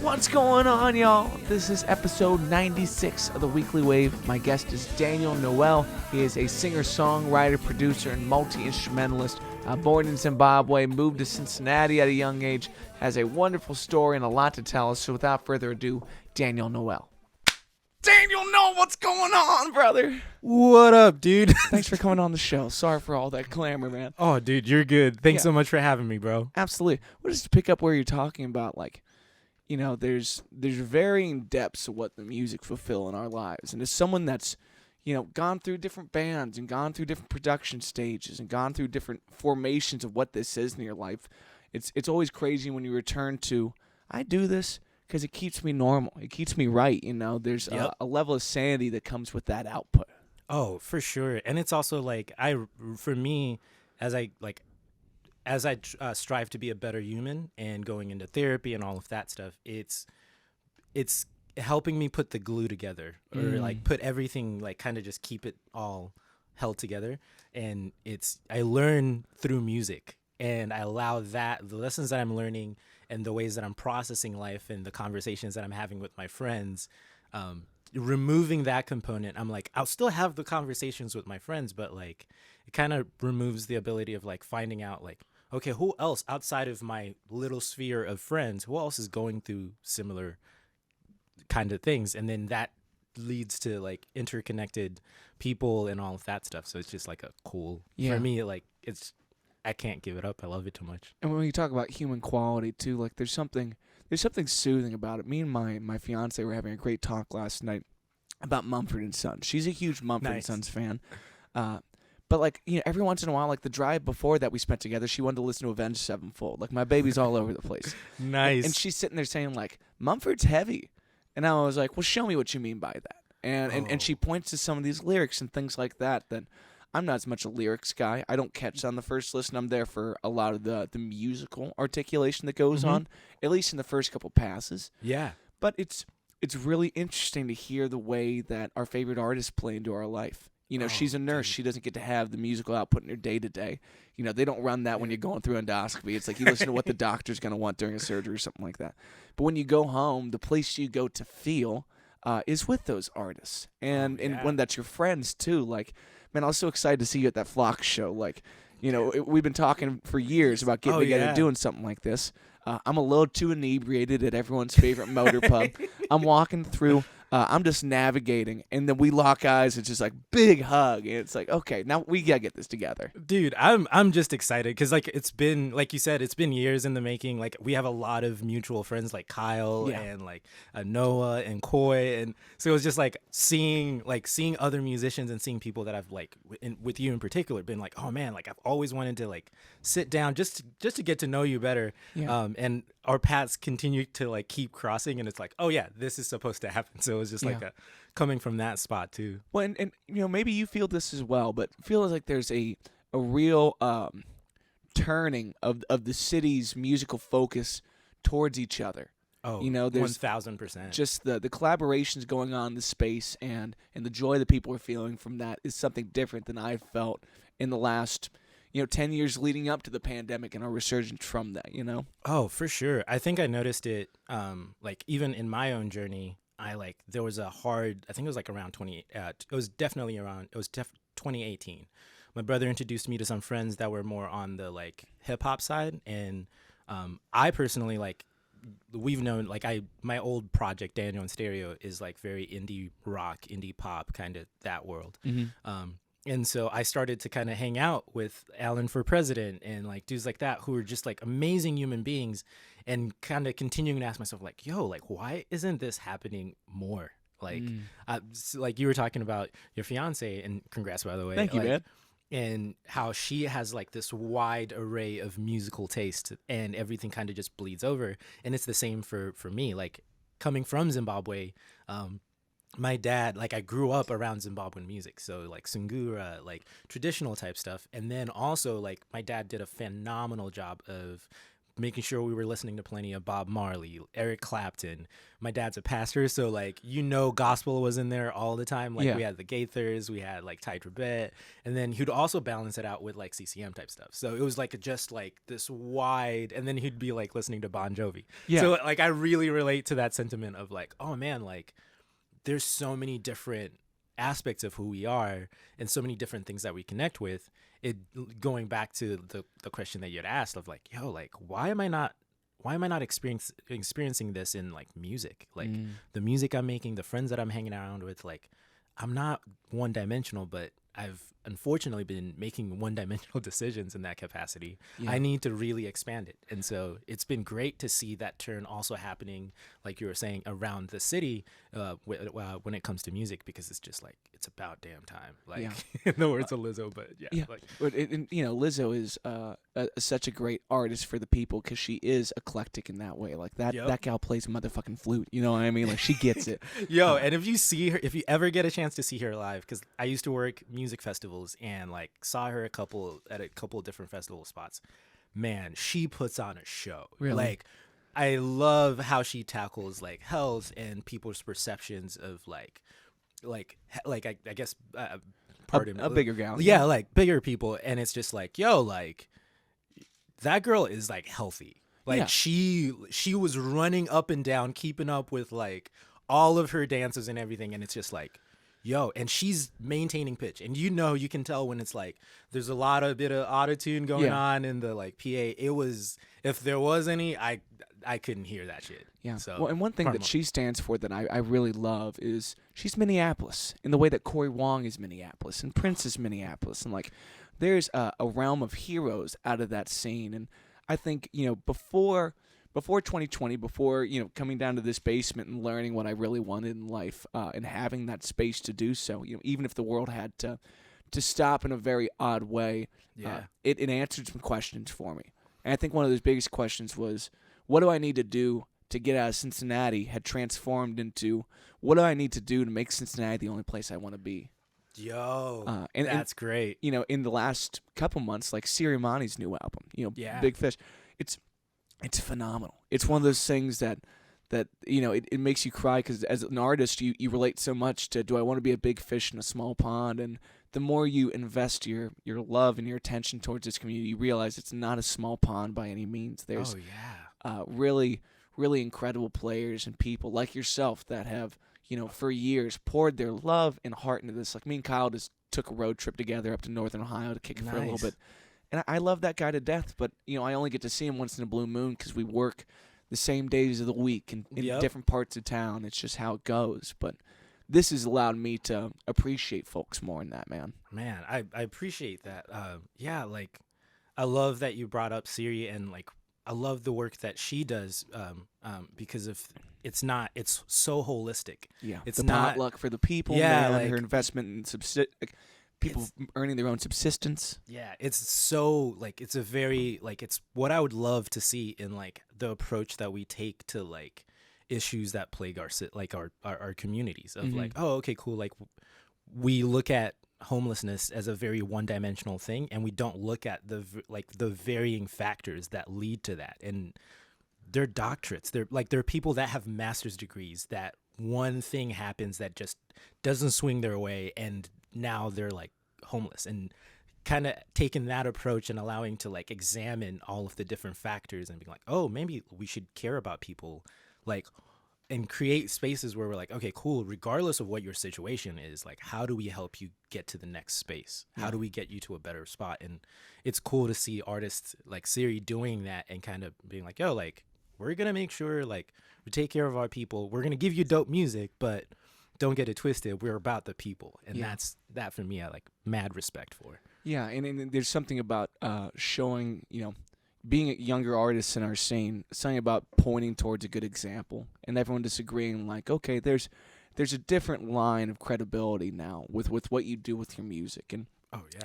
What's going on, y'all? This is episode 96 of the Weekly Wave. My guest is Daniel Noel. He is a singer, songwriter, producer, and multi-instrumentalist. Born in Zimbabwe, moved to Cincinnati at a young age, has a wonderful story and a lot to tell us. So without further ado, Daniel Noel. Daniel Noel, what's going on, brother? What up, dude? Thanks for coming on the show. Sorry for all that glamour, man. Oh, dude, you're good. Thanks so much for having me, bro. Absolutely. We'll just pick up where you're talking about, like, you know, there's varying depths of what the music fulfill in our lives. And as someone that's, you know, gone through different bands and gone through different production stages and gone through different formations of what this is in your life, it's always crazy when you return to, I do this because it keeps me normal. It keeps me right, you know. There's a level of sanity that comes with that output. Oh, for sure. And it's also like, for me, as I strive to be a better human and going into therapy and all of that stuff, it's helping me put the glue together, or like put everything, like kind of just keep it all held together. And I learn through music, and I allow the lessons that I'm learning and the ways that I'm processing life and the conversations that I'm having with my friends, removing that component. I'm like, I'll still have the conversations with my friends, but like it kind of removes the ability of like finding out like, okay, who else outside of my little sphere of friends, who else is going through similar kind of things? And then that leads to like interconnected people and all of that stuff. So it's just like a cool, for me, like I can't give it up. I love it too much. And when you talk about human quality too, like there's something soothing about it. Me and my fiance were having a great talk last night about Mumford & Sons. She's a huge Mumford & Sons fan. But, like, you know, every once in a while, like the drive before that we spent together, she wanted to listen to Avenged Sevenfold. Like, my baby's all over the place. Nice. And she's sitting there saying, like, Mumford's heavy. And I was like, well, show me what you mean by that. And she points to some of these lyrics and things like that I'm not as much a lyrics guy. I don't catch on the first listen. I'm there for a lot of the musical articulation that goes on, at least in the first couple passes. Yeah. But it's really interesting to hear the way that our favorite artists play into our life. You know, she's a nurse. She doesn't get to have the musical output in her day-to-day. You know, they don't run that when you're going through endoscopy. It's like you listen to what the doctor's going to want during a surgery or something like that. But when you go home, the place you go to feel is with those artists. And when that's your friends, too. Like, man, I was so excited to see you at that Flock show. Like, you know, we've been talking for years about getting together and doing something like this. I'm a little too inebriated at everyone's favorite motor pub. I'm walking through. I'm just navigating, and then we lock eyes. It's just like big hug, and it's like, okay, now we gotta get this together, dude. I'm just excited because like it's been, like you said, it's been years in the making. Like we have a lot of mutual friends, like Kyle and like Noah and Coy, and so it was just like seeing other musicians and seeing people that I've like with you in particular been like, oh man, like I've always wanted to like sit down just to get to know you better. And our paths continue to like keep crossing, and it's like, oh yeah, this is supposed to happen. So it was just like coming from that spot too. Well, and you know, maybe you feel this as well, but it feels like there's a real turning of the city's musical focus towards each other. Oh, you know, there's 1,000%. Just the collaborations going on in the space, and the joy that people are feeling from that is something different than I've felt in the last 10 years leading up to the pandemic and our resurgence from that, you know? Oh, for sure. I think I noticed it, like even in my own journey, there was a hard, I think it was like around 2018. My brother introduced me to some friends that were more on the like hip hop side. And I personally, like, we've known, like my old project, Daniel and Stereo, is like very indie rock, indie pop, kind of that world. And so I started to kind of hang out with Alan for President and like dudes like that who are just like amazing human beings, and kind of continuing to ask myself like, yo, like, why isn't this happening more? Like, like you were talking about your fiance, and congrats, by the way. Thank you, man. And how she has like this wide array of musical taste, and everything kind of just bleeds over. And it's the same for me, like coming from Zimbabwe. My dad, like I grew up around Zimbabwean music, so like sungura, like traditional type stuff. And then also like my dad did a phenomenal job of making sure we were listening to plenty of Bob Marley, Eric Clapton. My dad's a pastor, so like gospel was in there all the time. Like we had the Gaithers, we had like Ty Tribbett, and then he'd also balance it out with like CCM type stuff. So it was like just like this wide, and then he'd be like listening to Bon Jovi. Yeah. So like I really relate to that sentiment of like, oh man, like there's so many different aspects of who we are and so many different things that we connect with. It going back to the question that you had asked of like, yo, like why am I not experiencing this in like music, like the music I'm making, the friends that I'm hanging around with. Like I'm not one dimensional, but I've unfortunately been making one-dimensional decisions in that capacity. I need to really expand it. And so it's been great to see that turn also happening, like you were saying, around the city when it comes to music, because it's just like, it's about damn time. Like in the words of Lizzo, but like, but Lizzo is such a great artist for the people because she is eclectic in that way. Like that gal plays a motherfucking flute. You know what I mean? Like she gets it. And if you see her, if you ever get a chance to see her live, because I used to work music festivals and like saw her at a couple of different festival spots, man, she puts on a show. Really? Like I love how she tackles like health and people's perceptions of I guess a bigger gal. Yeah, like bigger people, and it's just like, yo, like that girl is like healthy. Like she was running up and down, keeping up with like all of her dances and everything, and it's just like, yo, and she's maintaining pitch, and you can tell when it's like there's a bit of auto-tune going on in the like PA. It was, if there was any, I couldn't hear that shit. Yeah. So, well, and one thing that she stands for that I really love is she's Minneapolis in the way that Corey Wong is Minneapolis and Prince is Minneapolis, and like there's a realm of heroes out of that scene. And I think before 2020, before coming down to this basement and learning what I really wanted in life, and having that space to do so, even if the world had to stop in a very odd way, it answered some questions for me. And I think one of those biggest questions was, what do I need to do to get out of Cincinnati, had transformed into, what do I need to do to make Cincinnati the only place I want to be? Yo, that's great. In the last couple months, like Sirimanni's new album, Big Fish, it's phenomenal. It's one of those things that it makes you cry, because as an artist, you relate so much to, do I want to be a big fish in a small pond? And the more you invest your love and your attention towards this community, you realize it's not a small pond by any means. There's really, really incredible players and people like yourself that have, for years poured their love and heart into this. Like me and Kyle just took a road trip together up to Northern Ohio to kick it for a little bit. And I love that guy to death, but I only get to see him once in a blue moon because we work the same days of the week in different parts of town. It's just how it goes. But this has allowed me to appreciate folks more in that, man. Man, I appreciate that. Like I love that you brought up Siri, and like I love the work that she does, because of it's so holistic. Yeah, it's the not potluck for the people. Man, like her investment in people earning their own subsistence. Yeah, it's so like it's a very like it's what I would love to see in like the approach that we take to like issues that plague our communities of like, oh, okay, cool, like we look at homelessness as a very one-dimensional thing, and we don't look at the varying factors that lead to that. And they're doctorates. They're people that have master's degrees, that one thing happens that just doesn't swing their way, and now they're like homeless. And kind of taking that approach and allowing to like examine all of the different factors and being like, oh, maybe we should care about people, like, and create spaces where we're like, okay, cool, regardless of what your situation is, like, how do we help you get to the next space? How do we get you to a better spot? And it's cool to see artists like Siri doing that and kind of being like, yo, like, we're going to make sure like we take care of our people. We're going to give you dope music, but don't get it twisted. We're about the people. And that for me, I like mad respect for. Yeah. And there's something about showing, being younger artists in our scene, something about pointing towards a good example and everyone disagreeing, like, okay, there's a different line of credibility now with what you do with your music. And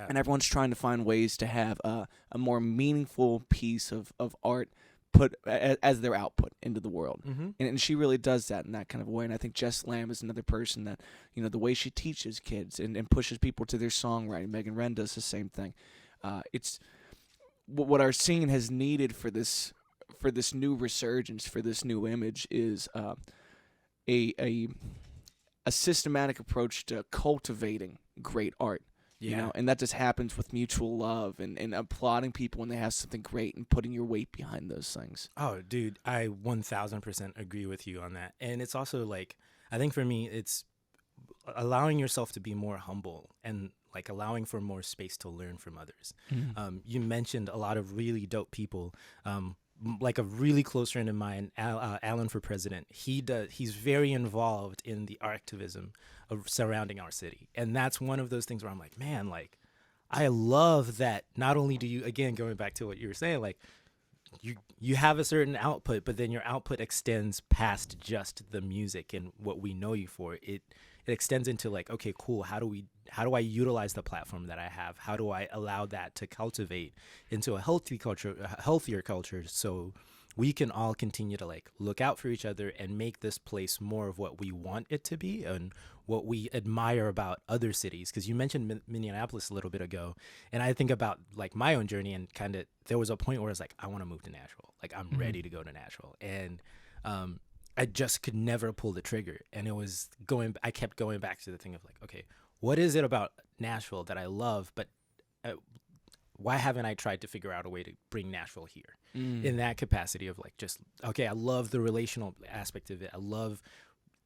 and everyone's trying to find ways to have a more meaningful piece of art put as their output into the world. And she really does that in that kind of way. And I think Jess Lamb is another person that, the way she teaches kids and pushes people to their songwriting. Megan Wren does the same thing. It's what our scene has needed for this for this new resurgence, for this new image, is a a a systematic approach to cultivating great art. You know, and that just happens with mutual love and applauding people when they have something great and putting your weight behind those things. Oh, dude, I 1000% agree with you on that. And it's also like, I think for me, it's allowing yourself to be more humble and like allowing for more space to learn from others. You mentioned a lot of really dope people. Like a really close friend of mine, Alan for President. He's very involved in the activism of surrounding our city, and that's one of those things where I'm like, man, like I love that. Not only do you, again, going back to what you were saying, like you have a certain output, but then your output extends past just the music and what we know you for. It extends into like, okay, cool. How do I utilize the platform that I have? How do I allow that to cultivate into a healthier culture, so we can all continue to like look out for each other and make this place more of what we want it to be and what we admire about other cities. Because you mentioned Minneapolis a little bit ago, and I think about like my own journey, and kind of there was a point where I was like, I want to move to Nashville. Like I'm ready to go to Nashville, and I just could never pull the trigger. And I kept going back to the thing of like, okay, what is it about Nashville that I love, but why haven't I tried to figure out a way to bring Nashville here in that capacity of like, just, okay, I love the relational aspect of it. I love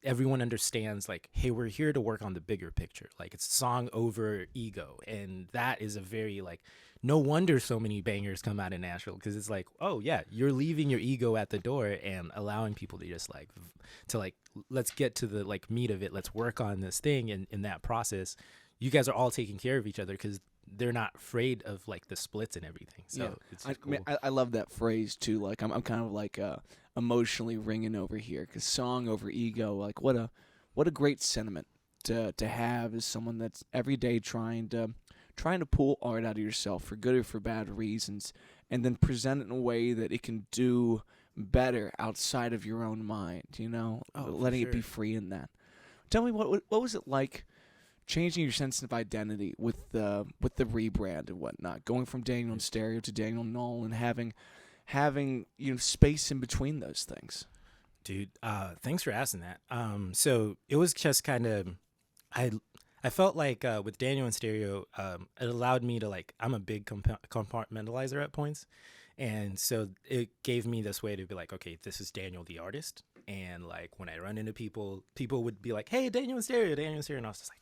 everyone understands like, hey, we're here to work on the bigger picture. Like it's song over ego. And that is a very like, no wonder so many bangers come out in Nashville, because it's like, oh yeah, you're leaving your ego at the door and allowing people to just like, let's get to the like meat of it. Let's work on this thing. And in that process, you guys are all taking care of each other because they're not afraid of like the splits and everything. So it's cool. I love that phrase too. Like I'm kind of like emotionally ringing over here, because song over ego. Like what a great sentiment to have as someone that's every day trying to pull art out of yourself for good or for bad reasons, and then present it in a way that it can do better outside of your own mind. You know, letting it be free in that. Tell me what was it like changing your sense of identity with the rebrand and whatnot, going from Daniel and Stereo to Daniel Noel, and having space in between those things. Dude, thanks for asking that. So it was just kind of, I felt like with Daniel and Stereo, it allowed me to like, I'm a big compartmentalizer at points. And so it gave me this way to be like, okay, this is Daniel the artist. And like when I run into people would be like, hey, Daniel and Stereo. And I was just like,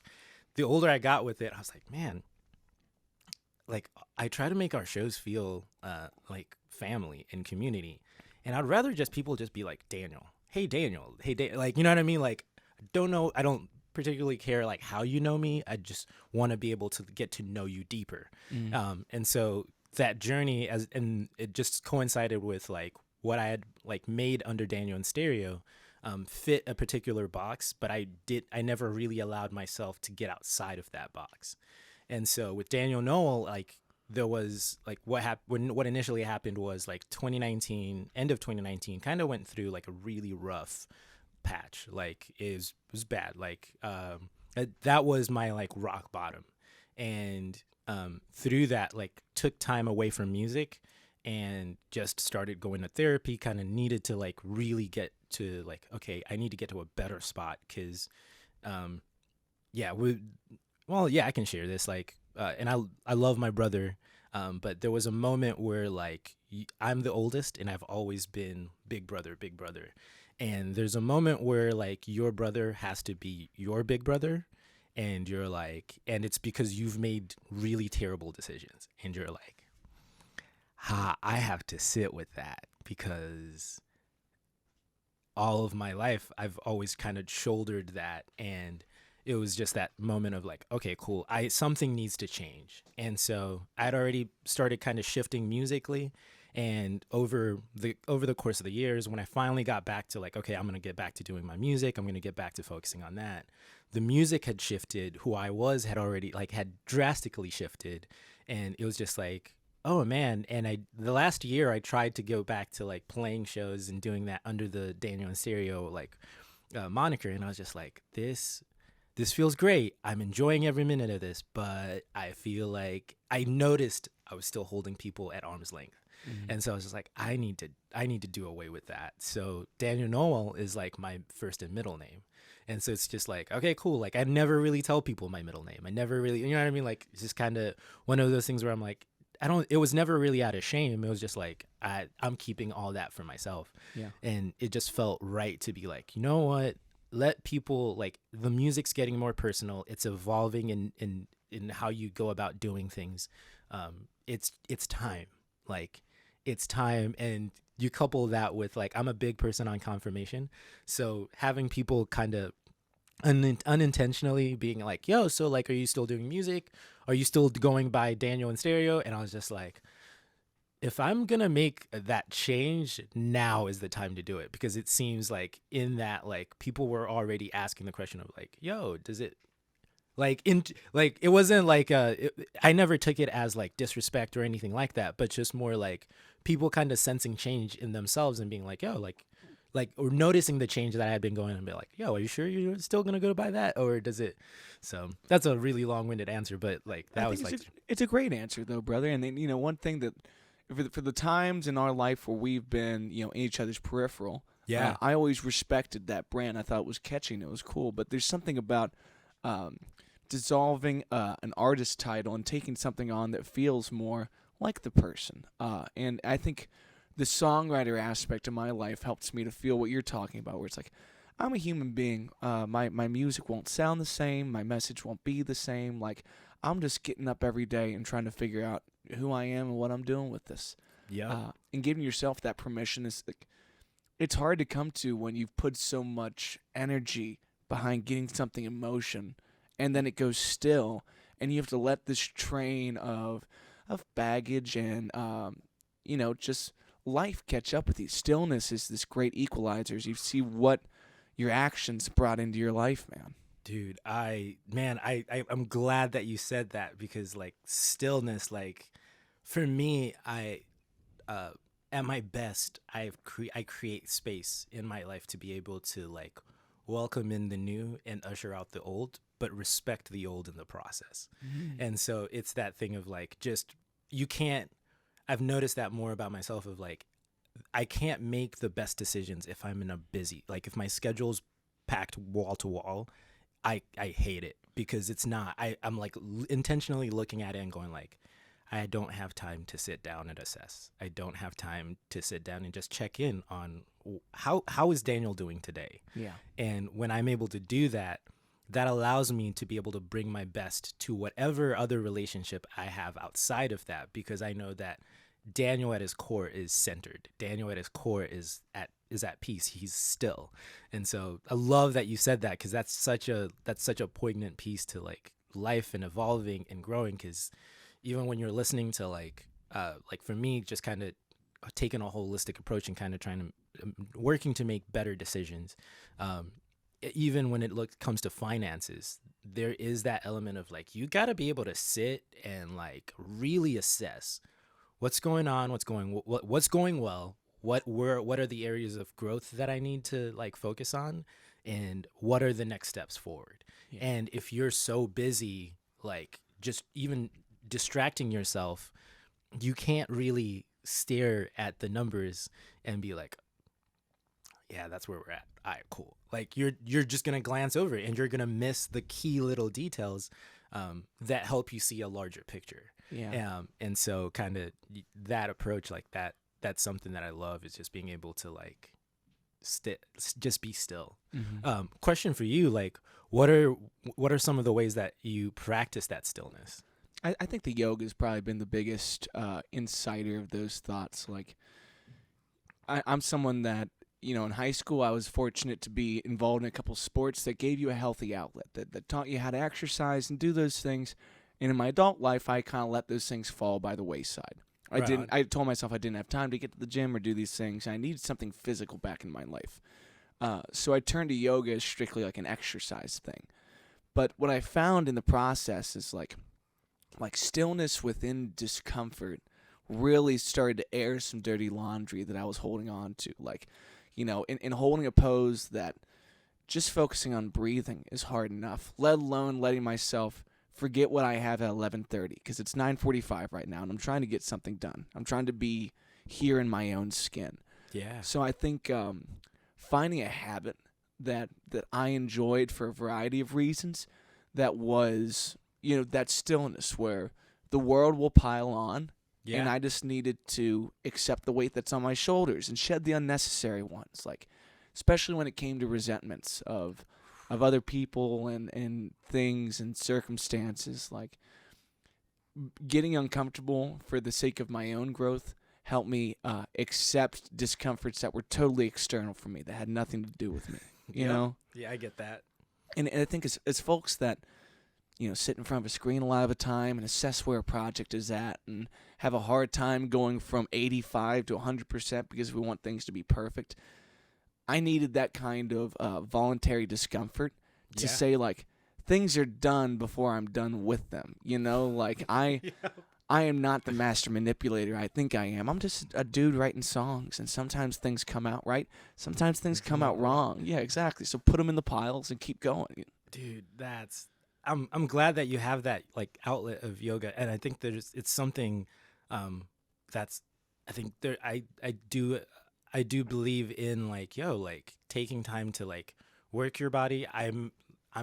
the older I got with it, I was like, man, like I try to make our shows feel like family and community. And I'd rather people just be like, Daniel, hey, like, you know what I mean? Like, I don't particularly care like how you know me. I just want to be able to get to know you deeper. And so that journey and it just coincided with like what I had like made under Daniel and Stereo. Fit a particular box, but I never really allowed myself to get outside of that box. And so with Daniel Noel, like there was like what initially happened was like 2019, end of 2019, kind of went through like a really rough patch. Like it was bad. Like that was my like rock bottom. And through that, like took time away from music and just started going to therapy, kind of needed to like really get to like, okay, I need to get to a better spot. Cause, I can share this. Like, and I love my brother. But there was a moment where like, I'm the oldest and I've always been big brother. And there's a moment where like your brother has to be your big brother. And you're like, and it's because you've made really terrible decisions. And you're like, I have to sit with that, because all of my life I've always kind of shouldered that, and it was just that moment of like, okay, cool, something needs to change. And so I'd already started kind of shifting musically, and over the course of the years, when I finally got back to like, okay, I'm going to get back to doing my music, I'm going to get back to focusing on that, the music had shifted, who I was had drastically shifted, and it was just like, oh man. And the last year I tried to go back to like playing shows and doing that under the Daniel and Stereo like moniker, and I was just like, this feels great, I'm enjoying every minute of this, but I feel like I noticed I was still holding people at arm's length. And so I was just like, I need to do away with that. So Daniel Noel is like my first and middle name. And so it's just like, okay, cool. Like I never really tell people my middle name. I never really, you know what I mean? Like it's just kind of one of those things where I'm like, it was never really out of shame. It was just like, I'm keeping all that for myself. Yeah. And it just felt right to be like, you know what? Let people, like, the music's getting more personal. It's evolving in how you go about doing things. It's time. Like, it's time. And you couple that with, like, I'm a big person on confirmation. So having people kind of unintentionally being like, yo, so like, are you still doing music? Are you still going by Daniel in stereo? And I was just like, if I'm going to make that change, now is the time to do it, because it seems like in that, like, people were already asking the question of like, yo, does it like it wasn't like I never took it as like disrespect or anything like that, but just more like people kind of sensing change in themselves and being like, yo, like or noticing the change that I had been going and be like, yo, are you sure you're still gonna go by that, or does it? So that's a really long-winded answer, but like that was like it's a great answer though, brother. And then one thing that for the times in our life where we've been in each other's peripheral, I always respected that brand. I thought it was catchy, it was cool. But there's something about dissolving an artist title and taking something on that feels more like the person. And I think the songwriter aspect of my life helps me to feel what you're talking about, where it's like, I'm a human being. My music won't sound the same. My message won't be the same. Like, I'm just getting up every day and trying to figure out who I am and what I'm doing with this. Yeah. And giving yourself that permission is like, it's hard to come to when you've put so much energy behind getting something in motion, and then it goes still, and you have to let this train of baggage and just life catch up with you. Stillness is this great equalizer. You see what your actions brought into your life, man. Dude, I'm glad that you said that, because like stillness, like for me, at my best, I create space in my life to be able to like welcome in the new and usher out the old, but respect the old in the process. And so it's that thing of like, just, I've noticed that more about myself of like, I can't make the best decisions if I'm in a busy, like if my schedule's packed wall to wall, I hate it, because it's not, I'm like intentionally looking at it and going like, I don't have time to sit down and assess. I don't have time to sit down and just check in on how is Daniel doing today? Yeah. And when I'm able to do that, that allows me to be able to bring my best to whatever other relationship I have outside of that, because I know that Daniel at his core is centered. Daniel at his core is at peace. He's still. And so I love that you said that, because that's such a poignant piece to like life and evolving and growing, because even when you're listening to like for me, just kind of taking a holistic approach and kind of trying to working to make better decisions, even when it comes to finances, there is that element of like, you got to be able to sit and like really assess what's going on, what's going well, what are the areas of growth that I need to like focus on, and what are the next steps forward. Yeah. And if you're so busy, like just even distracting yourself, you can't really stare at the numbers and be like, yeah, that's where we're at. All right, cool. Like you're just gonna glance over it, and you're gonna miss the key little details that help you see a larger picture. Yeah. And so kind of that approach, like that's something that I love, is just being able to like just be still. Question for you, like what are some of the ways that you practice that stillness? I think the yoga has probably been the biggest inciter of those thoughts. Like, I'm someone that, in high school, I was fortunate to be involved in a couple sports that gave you a healthy outlet, that taught you how to exercise and do those things. And in my adult life, I kind of let those things fall by the wayside. I told myself I didn't have time to get to the gym or do these things. I needed something physical back in my life. So I turned to yoga as strictly like an exercise thing. But what I found in the process is like stillness within discomfort really started to air some dirty laundry that I was holding on to. Like, in holding a pose that just focusing on breathing is hard enough, let alone letting myself forget what I have at 11:30, because it's 9:45 right now, and I'm trying to get something done. I'm trying to be here in my own skin. Yeah. So I think finding a habit that I enjoyed for a variety of reasons, that was, that stillness where the world will pile on, and I just needed to accept the weight that's on my shoulders and shed the unnecessary ones, like especially when it came to resentments of other people and things and circumstances. Like, getting uncomfortable for the sake of my own growth helped me accept discomforts that were totally external from me, that had nothing to do with me. You know? Yeah, I get that. And I think as folks that, sit in front of a screen a lot of the time and assess where a project is at and have a hard time going from 85 to 100% because we want things to be perfect, I needed that kind of voluntary discomfort to say, like, things are done before I'm done with them. Like, I am not the master manipulator I think I am. I'm just a dude writing songs, and sometimes things come out right. Sometimes things come out wrong. Yeah, exactly. So put them in the piles and keep going. Dude, I'm glad that you have that, like, outlet of yoga, and I think it's something that's, I think there I do believe in, like, like, taking time to, like, work your body. I'm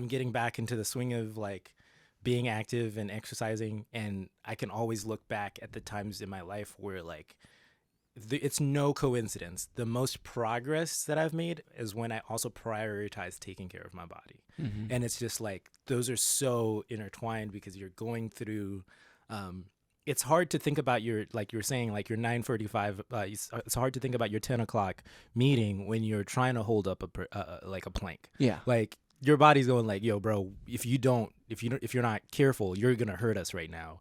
getting back into the swing of, like, being active and exercising, and I can always look back at the times in my life where, like, it's no coincidence. The most progress that I've made is when I also prioritize taking care of my body. Mm-hmm. And it's just like, those are so intertwined because you're going through, it's hard to think about like you were saying, like your 9:45, it's hard to think about your 10 o'clock meeting when you're trying to hold up like a plank. Yeah. Like, your body's going like, yo, bro, if you're not careful, you're going to hurt us right now.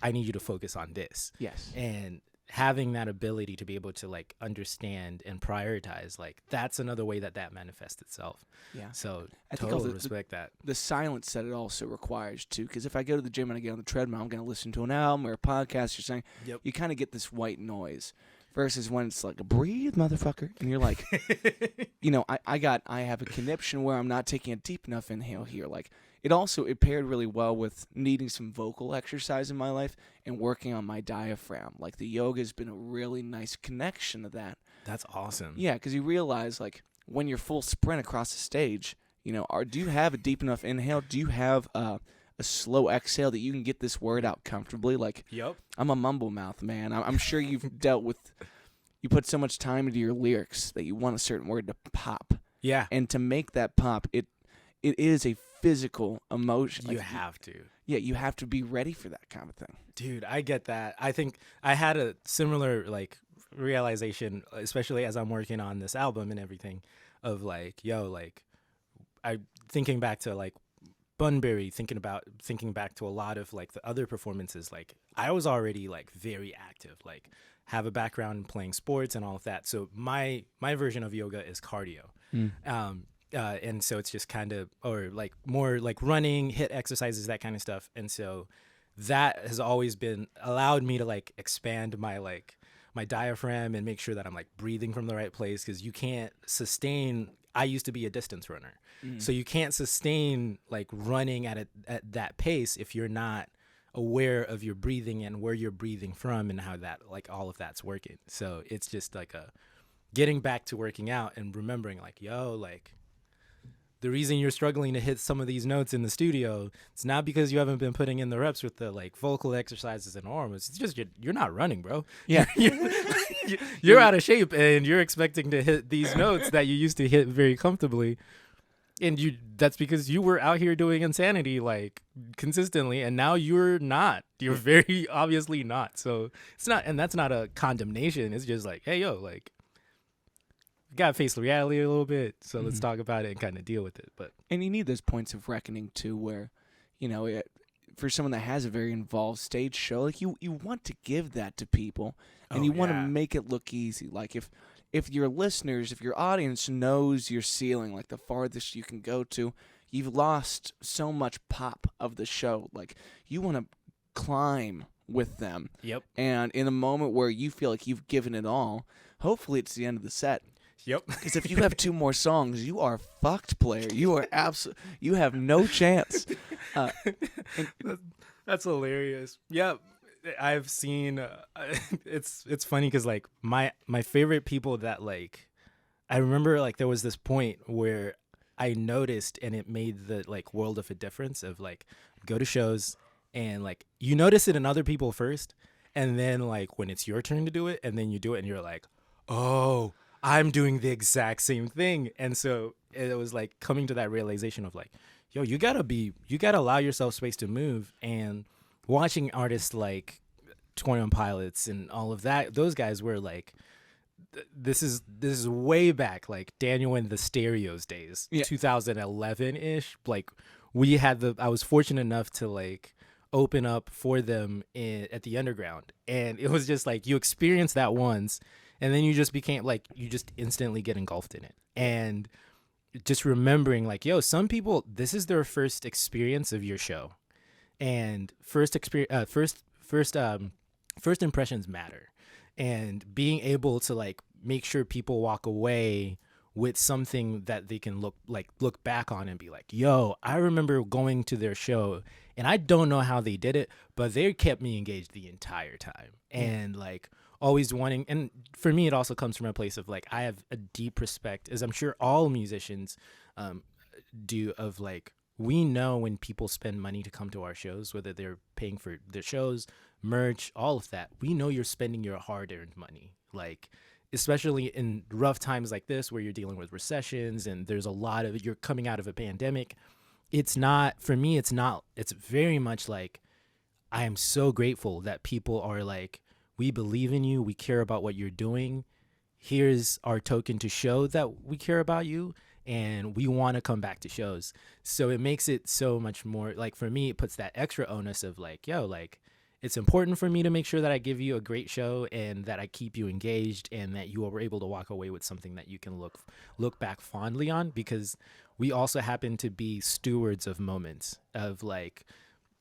I need you to focus on this. Yes. And having that ability to be able to, like, understand and prioritize, like, that's another way that manifests itself. Yeah. So I totally respect that. The silence that it also requires too, because if I go to the gym and I get on the treadmill, I'm going to listen to an album or a podcast or something. Yep. You kind of get this white noise versus when it's like, breathe, motherfucker. And you're like, I have a conniption where I'm not taking a deep enough inhale here. Like, it paired really well with needing some vocal exercise in my life and working on my diaphragm. Like, the yoga has been a really nice connection to that. That's awesome. Yeah, because you realize, like, when you're full sprint across the stage, do you have a deep enough inhale? Do you have a slow exhale that you can get this word out comfortably? Like, yep. I'm a mumble mouth, man. I'm sure you've dealt with, you put so much time into your lyrics that you want a certain word to pop. Yeah. And to make that pop, it is a physical emotion. You have to. Yeah, you have to be ready for that kind of thing. Dude, I get that. I think I had a similar, like, realization, especially as I'm working on this album and everything, of, like, I thinking back to, like, Bunbury, thinking back to a lot of, like, the other performances. Like, I was already, like, very active, like, have a background in playing sports and all of that. So my version of yoga is cardio. And so it's just kind of, or like more like running, HIIT exercises, that kind of stuff. And so that has always been allowed me to, like, expand my, like, my diaphragm and make sure that I'm, like, breathing from the right place. Cause you can't sustain, I used to be a distance runner. So you can't sustain, like, running at that pace if you're not aware of your breathing and where you're breathing from and how that, like, all of that's working. So it's just like getting back to working out and remembering, like, like, the reason you're struggling to hit some of these notes in the studio, it's not because you haven't been putting in the reps with the, like, vocal exercises and arms. It's just you're not running, bro. Yeah. You're out of shape, and you're expecting to hit these notes that you used to hit very comfortably. And that's because you were out here doing insanity, like, consistently, and now you're not. You're very obviously not. So it's not, and that's not a condemnation. It's just like, hey, like, gotta face the reality a little bit, so let's talk about it and kind of deal with it. And you need those points of reckoning too, where, for someone that has a very involved stage show, like, you want to give that to people, and you want to make it look easy. Like, if your listeners, if your audience knows your ceiling, like the farthest you can go to, you've lost so much pop of the show. Like, you want to climb with them. Yep. And in a moment where you feel like you've given it all, hopefully it's the end of the set. Yep. Because if you have two more songs, you are fucked, player. You are you have no chance. That's hilarious. Yeah. I've seen it's funny because like my favorite people that like I remember like there was this point where I noticed and it made the like world of a difference of like go to shows and like you notice it in other people first and then like when it's your turn to do it and then you do it and you're like, oh, I'm doing the exact same thing. And so it was like coming to that realization of like, yo, you gotta allow yourself space to move. And watching artists like 21 Pilots and all of that, those guys were like, this is way back, like Daniel and the Stereos days, 2011 ish. Like I was fortunate enough to like open up for them at the Underground, and it was just like you experience that once, and then you just became like you just instantly get engulfed in it, and just remembering like, yo, some people this is their first experience of your show, and first impressions matter. And being able to like make sure people walk away with something that they can look back on and be like, yo, I remember going to their show and I don't know how they did it, but they kept me engaged the entire time. And like always wanting, and for me it also comes from a place of like I have a deep respect, as I'm sure all musicians do, of like we know when people spend money to come to our shows, whether they're paying for their shows, merch, all of that, we know you're spending your hard-earned money. Like, especially in rough times like this where you're dealing with recessions and there's a lot of, you're coming out of a pandemic. It's not, for me, it's very much like, I am so grateful that people are like, we believe in you, we care about what you're doing. Here's our token to show that we care about you. And we want to come back to shows. So it makes it so much more, like for me, it puts that extra onus of like, yo, like it's important for me to make sure that I give you a great show and that I keep you engaged and that you are able to walk away with something that you can look back fondly on, because we also happen to be stewards of moments of like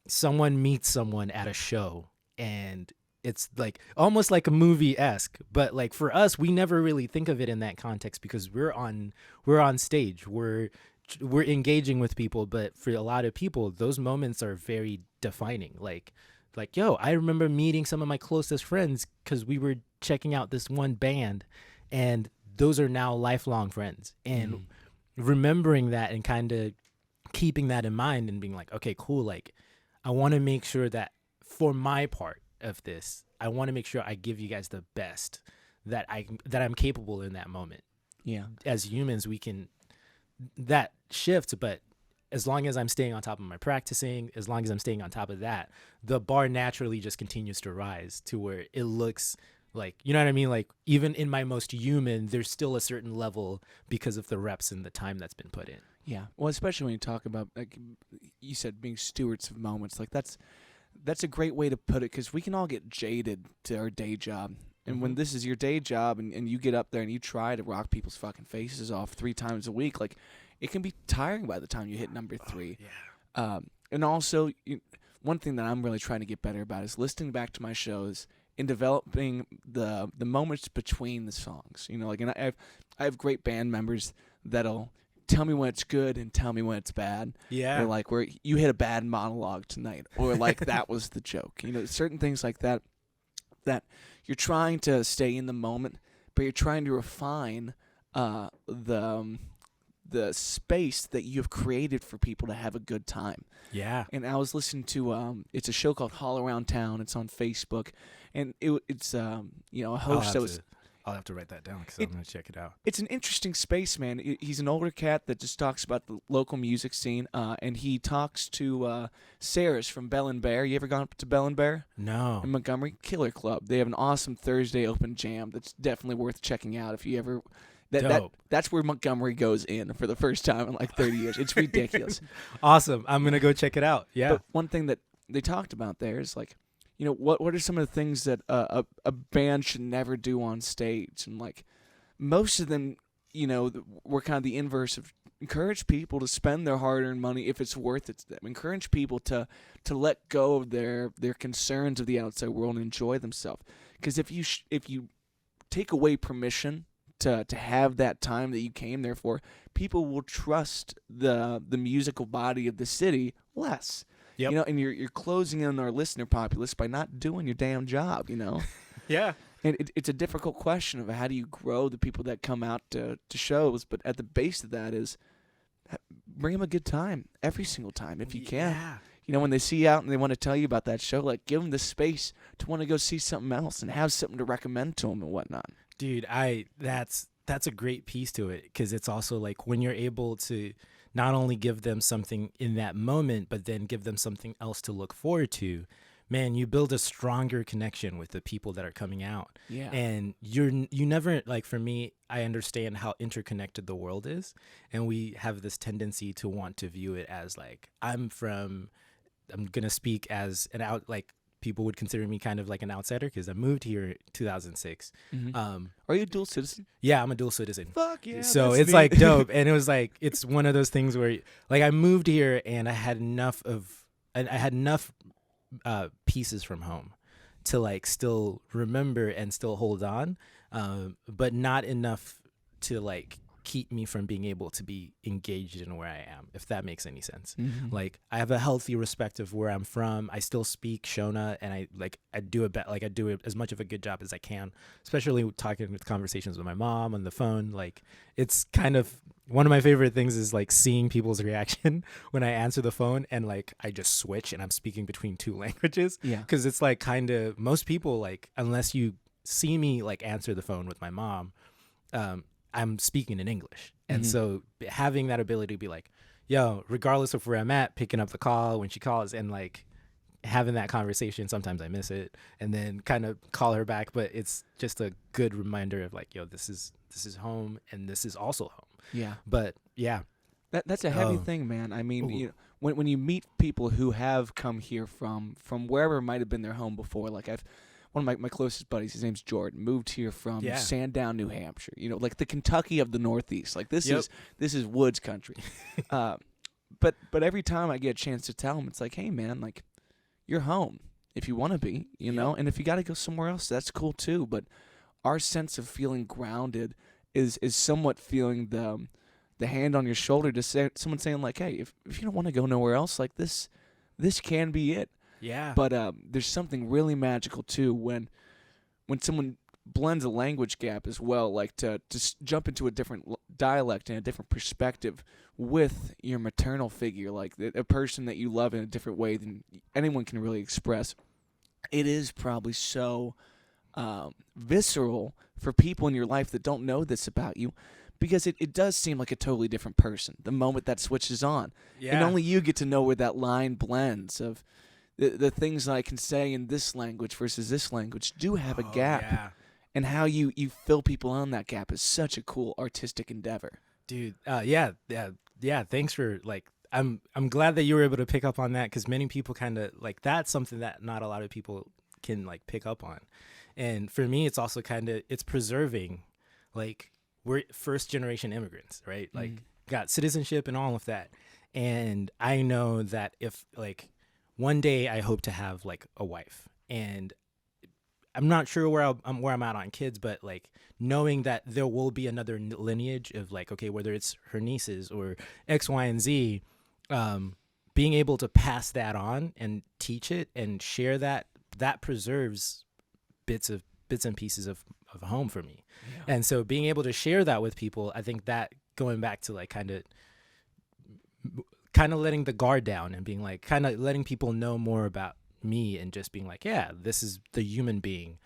someone meets someone at a show and it's like almost like a movie-esque, but like for us, we never really think of it in that context because we're on stage, we're engaging with people. But for a lot of people, those moments are very defining. Like, yo, I remember meeting some of my closest friends because we were checking out this one band, and those are now lifelong friends. And remembering that and kind of keeping that in mind and being like, okay, cool. Like, I want to make sure that for my part of this, I want to make sure I give you guys the best that I'm capable in that moment. Yeah. As humans, we can, that shifts, but as long as I'm staying on top of my practicing, as long as I'm staying on top of that, the bar naturally just continues to rise to where it looks like, you know what I mean? Like even in my most human, there's still a certain level because of the reps and the time that's been put in. Yeah. Well, especially when you talk about, like you said, being stewards of moments, like that's a great way to put it, because we can all get jaded to our day job. And when this is your day job and you get up there and you try to rock people's fucking faces off 3 times a week, like it can be tiring by the time you hit number 3. And also, one thing that I'm really trying to get better about is listening back to my shows and developing the moments between the songs. You know, like, and I have great band members that'll tell me when it's good and tell me when it's bad. Yeah. Or like where you hit a bad monologue tonight, or like that was the joke. You know, certain things like that you're trying to stay in the moment, but you're trying to refine the space that you've created for people to have a good time. Yeah. And I was listening to it's a show called All Around Town. It's on Facebook, and it's a host that was. I'll have to write that down because I'm going to check it out. It's an interesting space, man. He's an older cat that just talks about the local music scene, and he talks to Sarah's from Bell and Bear. You ever gone up to Bell and Bear? No. In Montgomery? Killer Club. They have an awesome Thursday open jam that's definitely worth checking out if you ever... That's where Montgomery goes in for the first time in like 30 years. It's ridiculous. Awesome. I'm going to go check it out. Yeah. But one thing that they talked about there is like, you know, what are some of the things that a band should never do on stage? And like most of them, you know, were kind of the inverse of encourage people to spend their hard-earned money if it's worth it to them. Encourage people to let go of their concerns of the outside world and enjoy themselves. Because if you take away permission to have that time that you came there for, people will trust the musical body of the city less. Yep. You know, and you're closing in our listener populace by not doing your damn job, you know? Yeah. And it's a difficult question of how do you grow the people that come out to shows, but at the base of that is bring them a good time every single time if you can. Yeah. You know, when they see you out and they want to tell you about that show, like give them the space to want to go see something else and have something to recommend to them and whatnot. Dude, that's a great piece to it, because it's also like when you're able to not only give them something in that moment, but then give them something else to look forward to, man, you build a stronger connection with the people that are coming out. Yeah. And you never, like, for me, I understand how interconnected the world is, and we have this tendency to want to view it as like I'm gonna speak as an out, like people would consider me kind of like an outsider because I moved here in 2006. Mm-hmm. Are you a dual citizen? Yeah, I'm a dual citizen. Fuck yeah. So it's like dope. And it was like, it's one of those things where like I moved here and I had enough pieces from home to like still remember and still hold on, but not enough to like keep me from being able to be engaged in where I am, if that makes any sense. Mm-hmm. Like I have a healthy respect of where I'm from. I still speak Shona, and I do it as much of a good job as I can, especially talking with conversations with my mom on the phone. Like it's kind of one of my favorite things is like seeing people's reaction when I answer the phone and like I just switch and I'm speaking between two languages. Yeah. Because it's like kind of most people, like unless you see me like answer the phone with my mom, I'm speaking in English. And so having that ability to be like, yo, regardless of where I'm at, picking up the call when she calls and like having that conversation, sometimes I miss it and then kind of call her back. But it's just a good reminder of like, yo, this is home and this is also home. Yeah. But yeah. That's a heavy thing, man. I mean, you know, when you meet people who have come here from wherever might have been their home before, like one of my closest buddies, his name's Jordan, moved here from Sandown, New Hampshire. You know, like the Kentucky of the Northeast. Like this is woods country. But every time I get a chance to tell him, it's like, hey man, like you're home if you want to be, you know, and if you got to go somewhere else, that's cool too. But our sense of feeling grounded is somewhat feeling the hand on your shoulder to say someone saying like, hey, if you don't want to go nowhere else, like this can be it. Yeah. But there's something really magical too when someone blends a language gap as well, like to jump into a different dialect and a different perspective with your maternal figure, like a person that you love in a different way than anyone can really express. It is probably so visceral for people in your life that don't know this about you, because it does seem like a totally different person the moment that switches on. Yeah. And only you get to know where that line blends of the things that I can say in this language versus this language do have a gap. Yeah. And how you fill people on that gap is such a cool artistic endeavor. Dude, yeah. Thanks for like, I'm glad that you were able to pick up on that, because many people kind of like that's something that not a lot of people can like pick up on. And for me, it's also kind of, it's preserving, like we're first generation immigrants, right? Like got citizenship and all of that. And I know that if like, one day I hope to have like a wife, and I'm not sure where I'm at on kids, but like knowing that there will be another lineage of like, okay, whether it's her nieces or X, Y, and Z, being able to pass that on and teach it and share that preserves bits and pieces of home for me. Yeah. And so being able to share that with people, I think that going back to like kind of letting the guard down and being like, kind of letting people know more about me and just being like, yeah, this is the human being.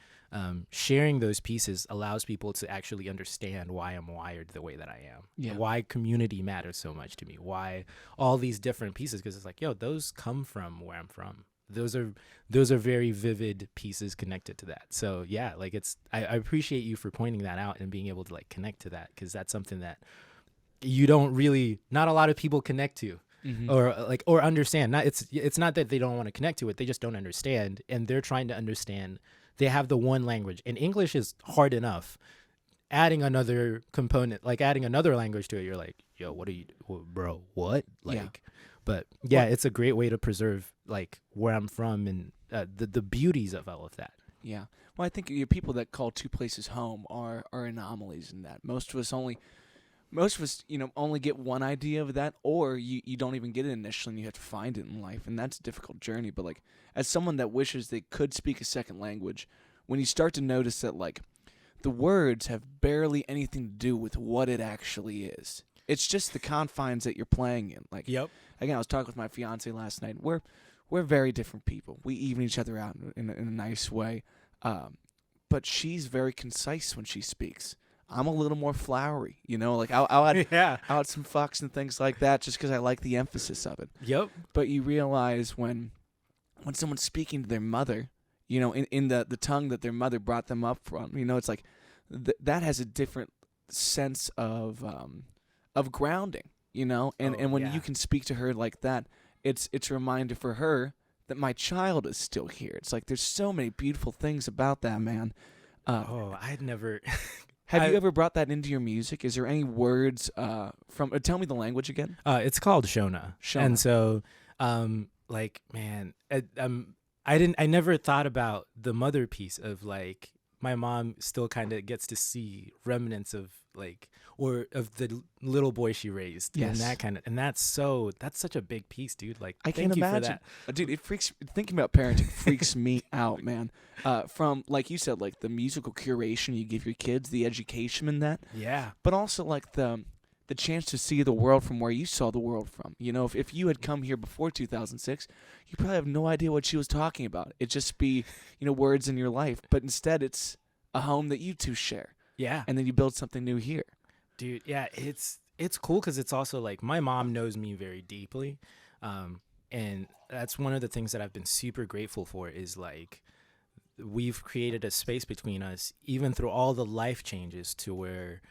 Sharing those pieces allows people to actually understand why I'm wired the way that I am, why community matters so much to me, why all these different pieces, because it's like, yo, those come from where I'm from. Those are very vivid pieces connected to that. So yeah, like I appreciate you for pointing that out and being able to like connect to that, because that's something that not a lot of people connect to. Or understand. It's not that they don't want to connect to it, they just don't understand, and they're trying to understand. They have the one language, and English is hard enough. Adding another component, like adding another language to it, you're like, yo, bro, what? Like, but yeah, it's a great way to preserve like where I'm from and the beauties of all of that. Yeah. Well, I think people that call two places home are anomalies in that. Most of us most of us, only get one idea of that, or you don't even get it initially and you have to find it in life, and that's a difficult journey. But like, as someone that wishes they could speak a second language, when you start to notice that like the words have barely anything to do with what it actually is. It's just the confines that you're playing in. Like, Yep. Again, I was talking with my fiance last night. We're very different people. We even each other out in a nice way. But she's very concise when she speaks. I'm a little more flowery, Like I'll add, Yeah. I'll add some fucks and things like that just because I like the emphasis of it. Yep. But you realize when someone's speaking to their mother, in the tongue that their mother brought them up from, it's like that has a different sense of grounding, and when you can speak to her like that, it's a reminder for her that my child is still here. It's like there's so many beautiful things about that, man. I'd never. Have you ever brought that into your music? Is there any words from? Tell me the language again. It's called Shona. And so, man, I never thought about the mother piece of like my mom still kind of gets to see remnants of like or of the little boy she raised. Yes. And that's such a big piece, dude. Like I can't thank you imagine. for that. Dude, thinking about parenting freaks me out, man. From like you said, like the musical curation you give your kids, the education in that. Yeah. But also like the chance to see the world from where you saw the world from. If you had come here before 2006, you probably have no idea what she was talking about. It'd just be, words in your life. But instead, it's a home that you two share. Yeah. And then you build something new here. Dude, yeah, it's cool because it's also like my mom knows me very deeply. And that's one of the things that I've been super grateful for is like we've created a space between us, even through all the life changes, to where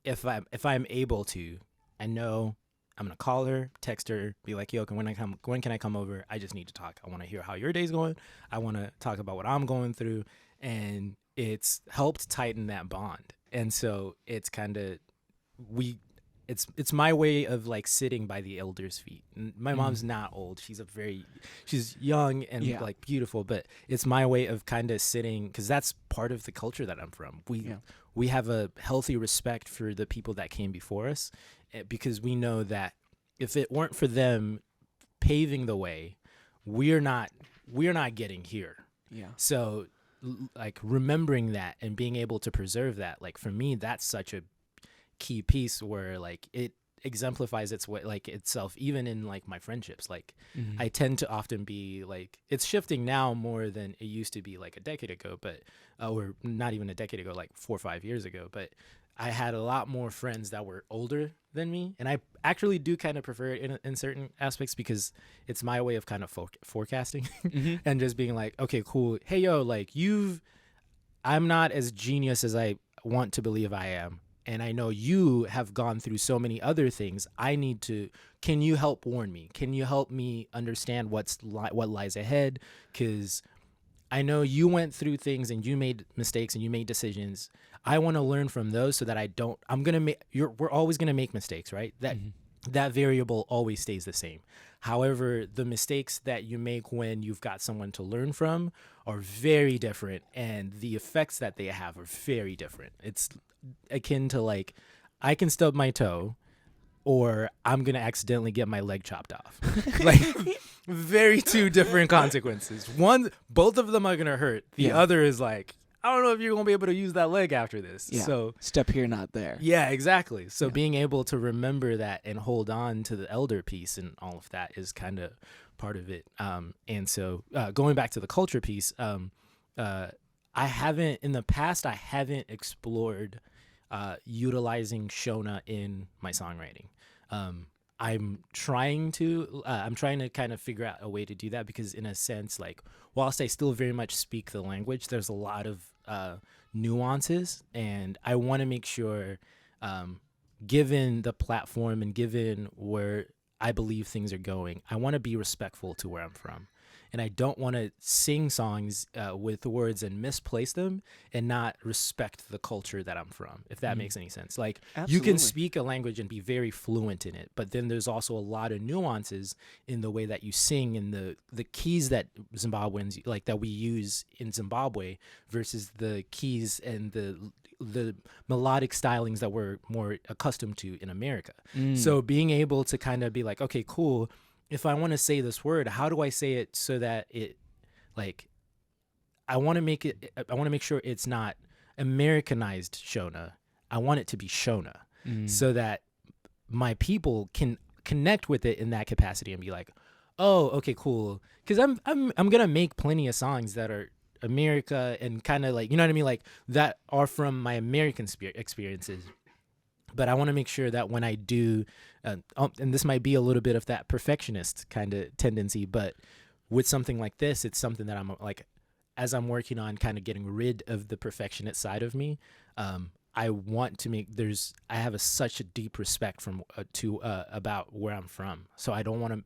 if I'm able to, I know I'm gonna call her, text her, be like, yo, when can I come over? I just need to talk. I want to hear how your day's going. I want to talk about what I'm going through, and it's helped tighten that bond. And so it's kind of it's my way of like sitting by the elders' feet. And my mom's not old. She's young and like beautiful, but it's my way of kind of sitting because that's part of the culture that I'm from. We have a healthy respect for the people that came before us because we know that if it weren't for them paving the way, we're not getting here. Yeah. So like remembering that and being able to preserve that, like for me, that's such a key piece where like it exemplifies its way, like itself, even in like my friendships. Like I tend to often be like, it's shifting now more than it used to be like a decade ago, but or not even a decade ago, like 4 or 5 years ago. But I had a lot more friends that were older than me, and I actually do kind of prefer it in certain aspects because it's my way of kind of forecasting and just being like, okay, cool. Hey, yo, like I'm not as genius as I want to believe I am. And I know you have gone through so many other things. Can you help warn me? Can you help me understand what lies ahead? Because I know you went through things and you made mistakes and you made decisions. I want to learn from those so that we're always going to make mistakes, right? That variable always stays the same. However, the mistakes that you make when you've got someone to learn from are very different, and the effects that they have are very different. It's akin to like, I can stub my toe or I'm going to accidentally get my leg chopped off. Like very two different consequences. Both of them are going to hurt. The other is like, I don't know if you're going to be able to use that leg after this. Yeah. So step here, not there. Yeah, exactly. So being able to remember that and hold on to the elder piece and all of that is kind of part of it. And so going back to the culture piece, I haven't explored utilizing Shona in my songwriting. I'm trying to kind of figure out a way to do that because in a sense, like, whilst I still very much speak the language, there's a lot of nuances, and I want to make sure, given the platform and given where I believe things are going, I want to be respectful to where I'm from. And I don't want to sing songs with words and misplace them and not respect the culture that I'm from, if that makes any sense. Like, Absolutely. You can speak a language and be very fluent in it, but then there's also a lot of nuances in the way that you sing and the keys that Zimbabweans, like, that we use in Zimbabwe versus the keys and the the melodic stylings that we're more accustomed to in America. So being able to kind of be like, okay, cool. If I want to say this word, how do I say it so that it, like, I want to make sure it's not Americanized Shona. I want it to be Shona, so that my people can connect with it in that capacity and be like, oh, okay, cool. Because I'm gonna make plenty of songs that are America and kind of like, you know what I mean, like that are from my American experiences. But I want to make sure that when I do, and this might be a little bit of that perfectionist kind of tendency, but with something like this, it's something that I'm like, as I'm working on kind of getting rid of the perfectionist side of me, I want to make I have such a deep respect about where I'm from. So I don't want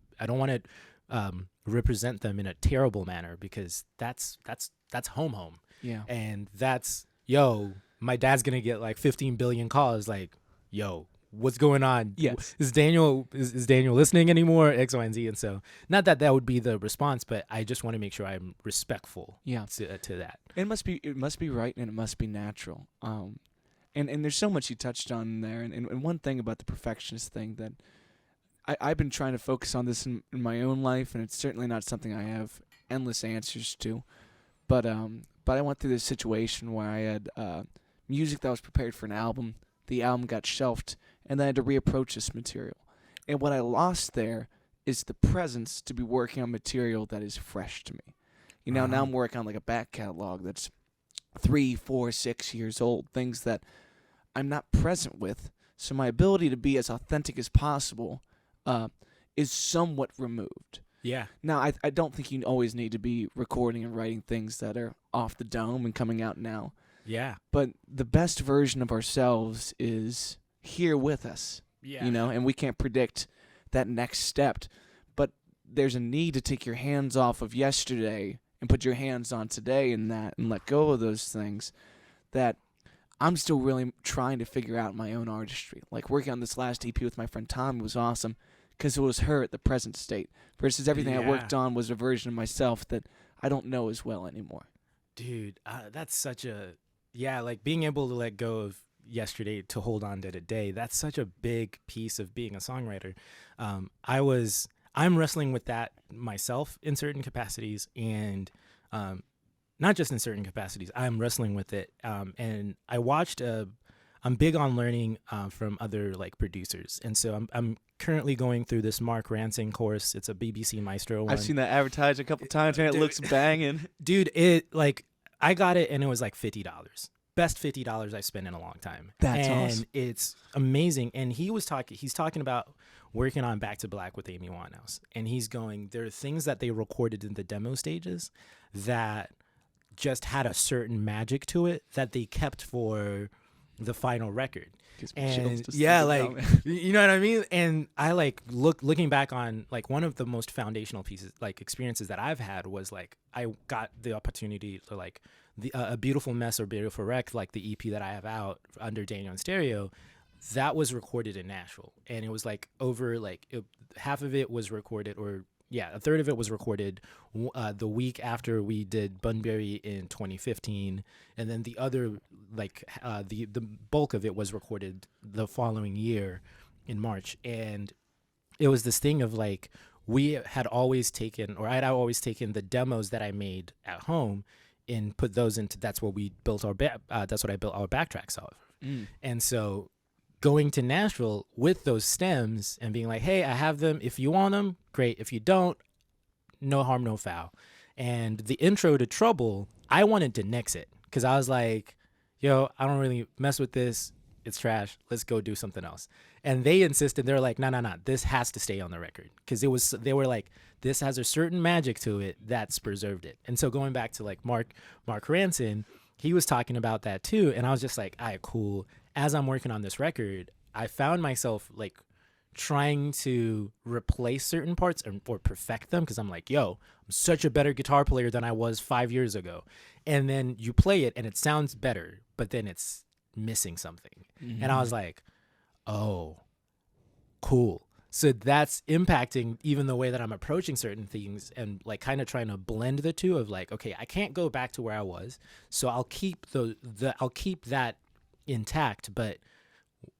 to represent them in a terrible manner, because that's home. Yeah. And that's, yo, my dad's going to get like 15 billion calls like, yo, what's going on? Yes. Is Daniel listening anymore? X, Y, and Z. And so, not that would be the response, but I just want to make sure I'm respectful to that. It must be right, and it must be natural. And there's so much you touched on there. And one thing about the perfectionist thing that I've been trying to focus on this in my own life, and it's certainly not something I have endless answers to. But I went through this situation where I had music that was prepared for an album. The album got shelved, and then I had to reapproach this material. And what I lost there is the presence to be working on material that is fresh to me. You know, now I'm working on like a back catalog that's 3, 4, 6 years old, things that I'm not present with. So my ability to be as authentic as possible is somewhat removed. Yeah. Now, I don't think you always need to be recording and writing things that are off the dome and coming out now. Yeah. But the best version of ourselves is here with us. Yeah. You know, and we can't predict that next step. But there's a need to take your hands off of yesterday and put your hands on today and let go of those things that I'm still really trying to figure out in my own artistry. Like working on this last EP with my friend Tommy was awesome because it was her at the present state versus everything I worked on was a version of myself that I don't know as well anymore. Dude, that's such a... Yeah, like being able to let go of yesterday to hold on to today, that's such a big piece of being a songwriter. I'm wrestling with that myself in certain capacities, and not just in certain capacities. I'm wrestling with it. And I watched I'm big on learning from other like producers. And so I'm currently going through this Mark Ransing course. It's a BBC Maestro one. I've seen that advertised a couple times, and it looks banging. Dude, I got it and it was like $50. Best $50 I've spent in a long time. That's awesome. And it's amazing. And he's talking about working on Back to Black with Amy Winehouse. And he's going, there are things that they recorded in the demo stages that just had a certain magic to it that they kept for the final record. And yeah, like, you know what I mean? And I like looking back on like one of the most foundational pieces, like experiences that I've had was like, I got the opportunity to like A Beautiful Mess or Beautiful Wreck, like the EP that I have out under Daniel in Stereo, that was recorded in Nashville. And it was like half of it was recorded, or yeah, a third of it was recorded the week after we did Bunbury in 2015, and then the other the bulk of it was recorded the following year in March. And it was this thing of like I'd always taken the demos that I made at home and put those into that's what I built our backtracks off. And so going to Nashville with those stems and being like, hey, I have them. If you want them, great. If you don't, no harm, no foul. And the intro to Trouble, I wanted to nix it because I was like, yo, I don't really mess with this. It's trash. Let's go do something else. And they insisted. They're like, no. This has to stay on the record because they were like, this has a certain magic to it that's preserved it. And so going back to like Mark Ranson, he was talking about that too. And I was just like, all right, cool. As I'm working on this record, I found myself like trying to replace certain parts or perfect them because I'm like, yo, I'm such a better guitar player than I was 5 years ago. And then you play it and it sounds better, but then it's missing something. Mm-hmm. And I was like, oh, cool. So that's impacting even the way that I'm approaching certain things and like kind of trying to blend the two of like, okay, I can't go back to where I was. So I'll keep I'll keep that intact, but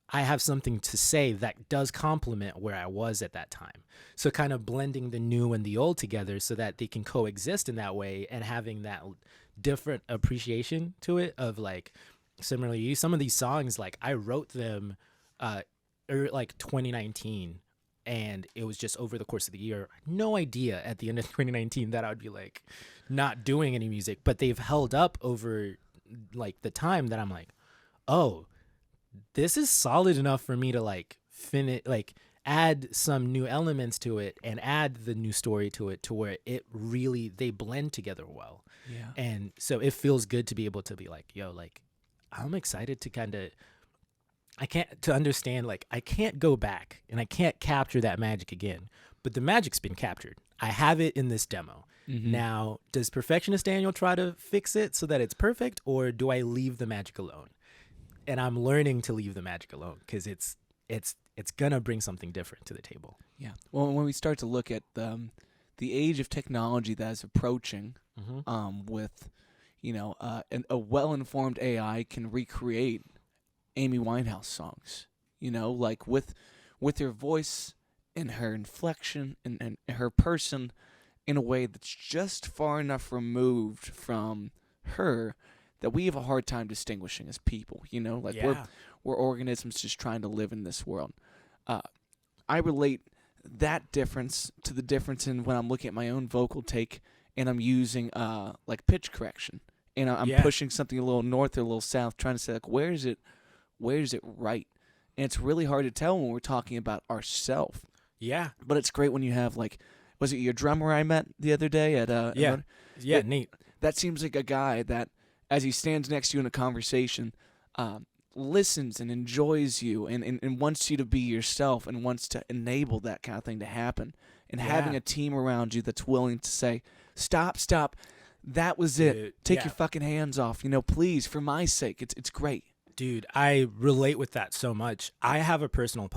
I have something to say that does complement where I was at that time. So kind of blending the new and the old together so that they can coexist in that way, and having that different appreciation to it of like, similarly, some of these songs, like I wrote them like 2019, and it was just over the course of the year. No idea at the end of 2019 that I would be like not doing any music, but they've held up over like the time that I'm like, oh, this is solid enough for me to like finish, like add some new elements to it and add the new story to it to where it really, they blend together well. Yeah. And so it feels good to be able to be like, yo, like I'm excited to kind of, to understand, like I can't go back and I can't capture that magic again, but the magic's been captured. I have it in this demo. Mm-hmm. Now, does perfectionist Daniel try to fix it so that it's perfect, or do I leave the magic alone? And I'm learning to leave the magic alone, because it's gonna bring something different to the table. Yeah. Well, when we start to look at the age of technology that is approaching, with a well-informed AI can recreate Amy Winehouse songs. Like with her voice and her inflection and her person in a way that's just far enough removed from her that we have a hard time distinguishing as people, like we're organisms just trying to live in this world. I relate that difference to the difference in when I'm looking at my own vocal take and I'm using like pitch correction, and I'm pushing something a little north or a little south, trying to say like where is it right, and it's really hard to tell when we're talking about ourselves. Yeah, but it's great when you have like, was it your drummer I met the other day at neat. That seems like a guy that, as he stands next to you in a conversation, listens and enjoys you and wants you to be yourself and wants to enable that kind of thing to happen. And having a team around you that's willing to say, stop, that was it. Dude, Take your fucking hands off, please, for my sake. It's great. Dude, I relate with that so much. I have a personal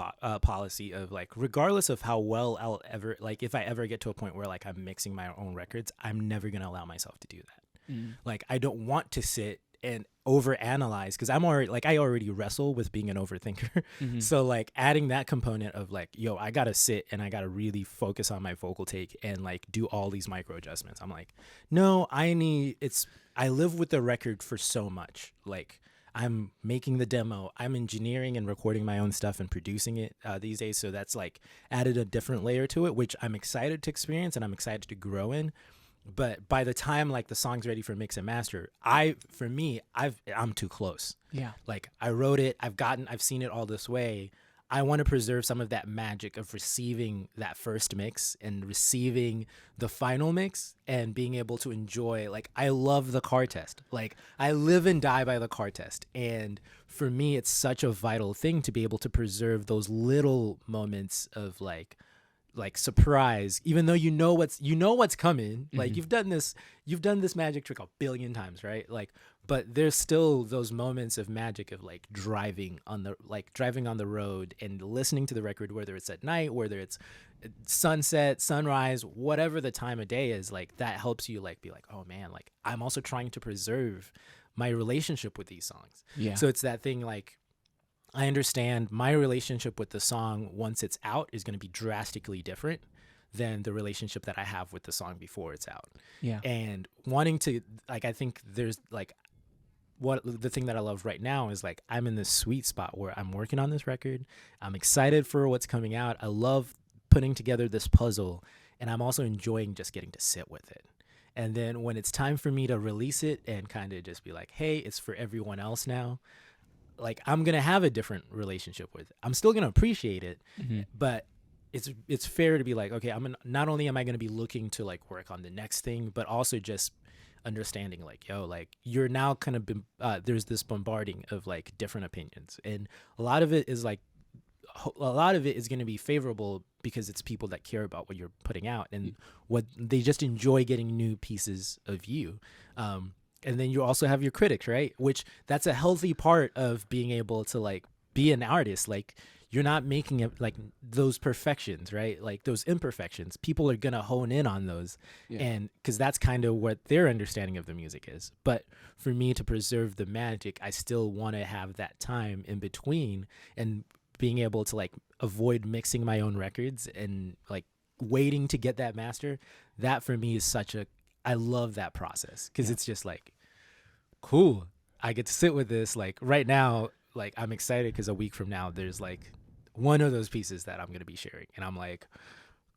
policy of like, regardless of how well I'll ever, like if I ever get to a point where like I'm mixing my own records, I'm never going to allow myself to do that. Like I don't want to sit and overanalyze, because I'm already like, I already wrestle with being an overthinker. So like adding that component of like, yo, I gotta sit and I gotta really focus on my vocal take and like do all these micro adjustments. I'm like, no, I live with the record for so much. Like I'm making the demo, I'm engineering and recording my own stuff and producing it these days. So that's like added a different layer to it, which I'm excited to experience and I'm excited to grow in. But by the time like the song's ready for mix and master, I'm too close. Yeah. Like I wrote it, I've seen it all this way. I want to preserve some of that magic of receiving that first mix and receiving the final mix and being able to enjoy, like, I love the car test. Like I live and die by the car test. And for me, it's such a vital thing to be able to preserve those little moments of like surprise, even though you know what's coming. Like you've done this magic trick a billion times, right? Like, but there's still those moments of magic of like driving on the road and listening to the record, whether it's at night, whether it's sunset, sunrise, whatever the time of day is. Like that helps you like be like, oh man, like I'm also trying to preserve my relationship with these songs. Yeah. So it's that thing, like I understand my relationship with the song once it's out is going to be drastically different than the relationship that I have with the song before it's out. Yeah. And wanting to, like, I think there's like, what the thing that I love right now is like, I'm in this sweet spot where I'm working on this record. I'm excited for what's coming out. I love putting together this puzzle, and I'm also enjoying just getting to sit with it. And then when it's time for me to release it and kind of just be like, hey, it's for everyone else now, like I'm going to have a different relationship with it. I'm still going to appreciate it, but it's fair to be like, okay, not only am I going to be looking to like work on the next thing, but also just understanding like, yo, like you're now kind of there's this bombarding of like different opinions, and a lot of it is going to be favorable because it's people that care about what you're putting out and what they just enjoy getting new pieces of you. And then you also have your critics, right? Which that's a healthy part of being able to like be an artist. Like you're not making it like those perfections, right? Like those imperfections, people are gonna hone in on those, and because that's kind of what their understanding of the music is. But for me to preserve the magic, I still want to have that time in between, and being able to like avoid mixing my own records and like waiting to get that master. That for me is I love that process, because it's just like, cool, I get to sit with this. Like right now, like I'm excited because a week from now there's like one of those pieces that I'm going to be sharing, and I'm like,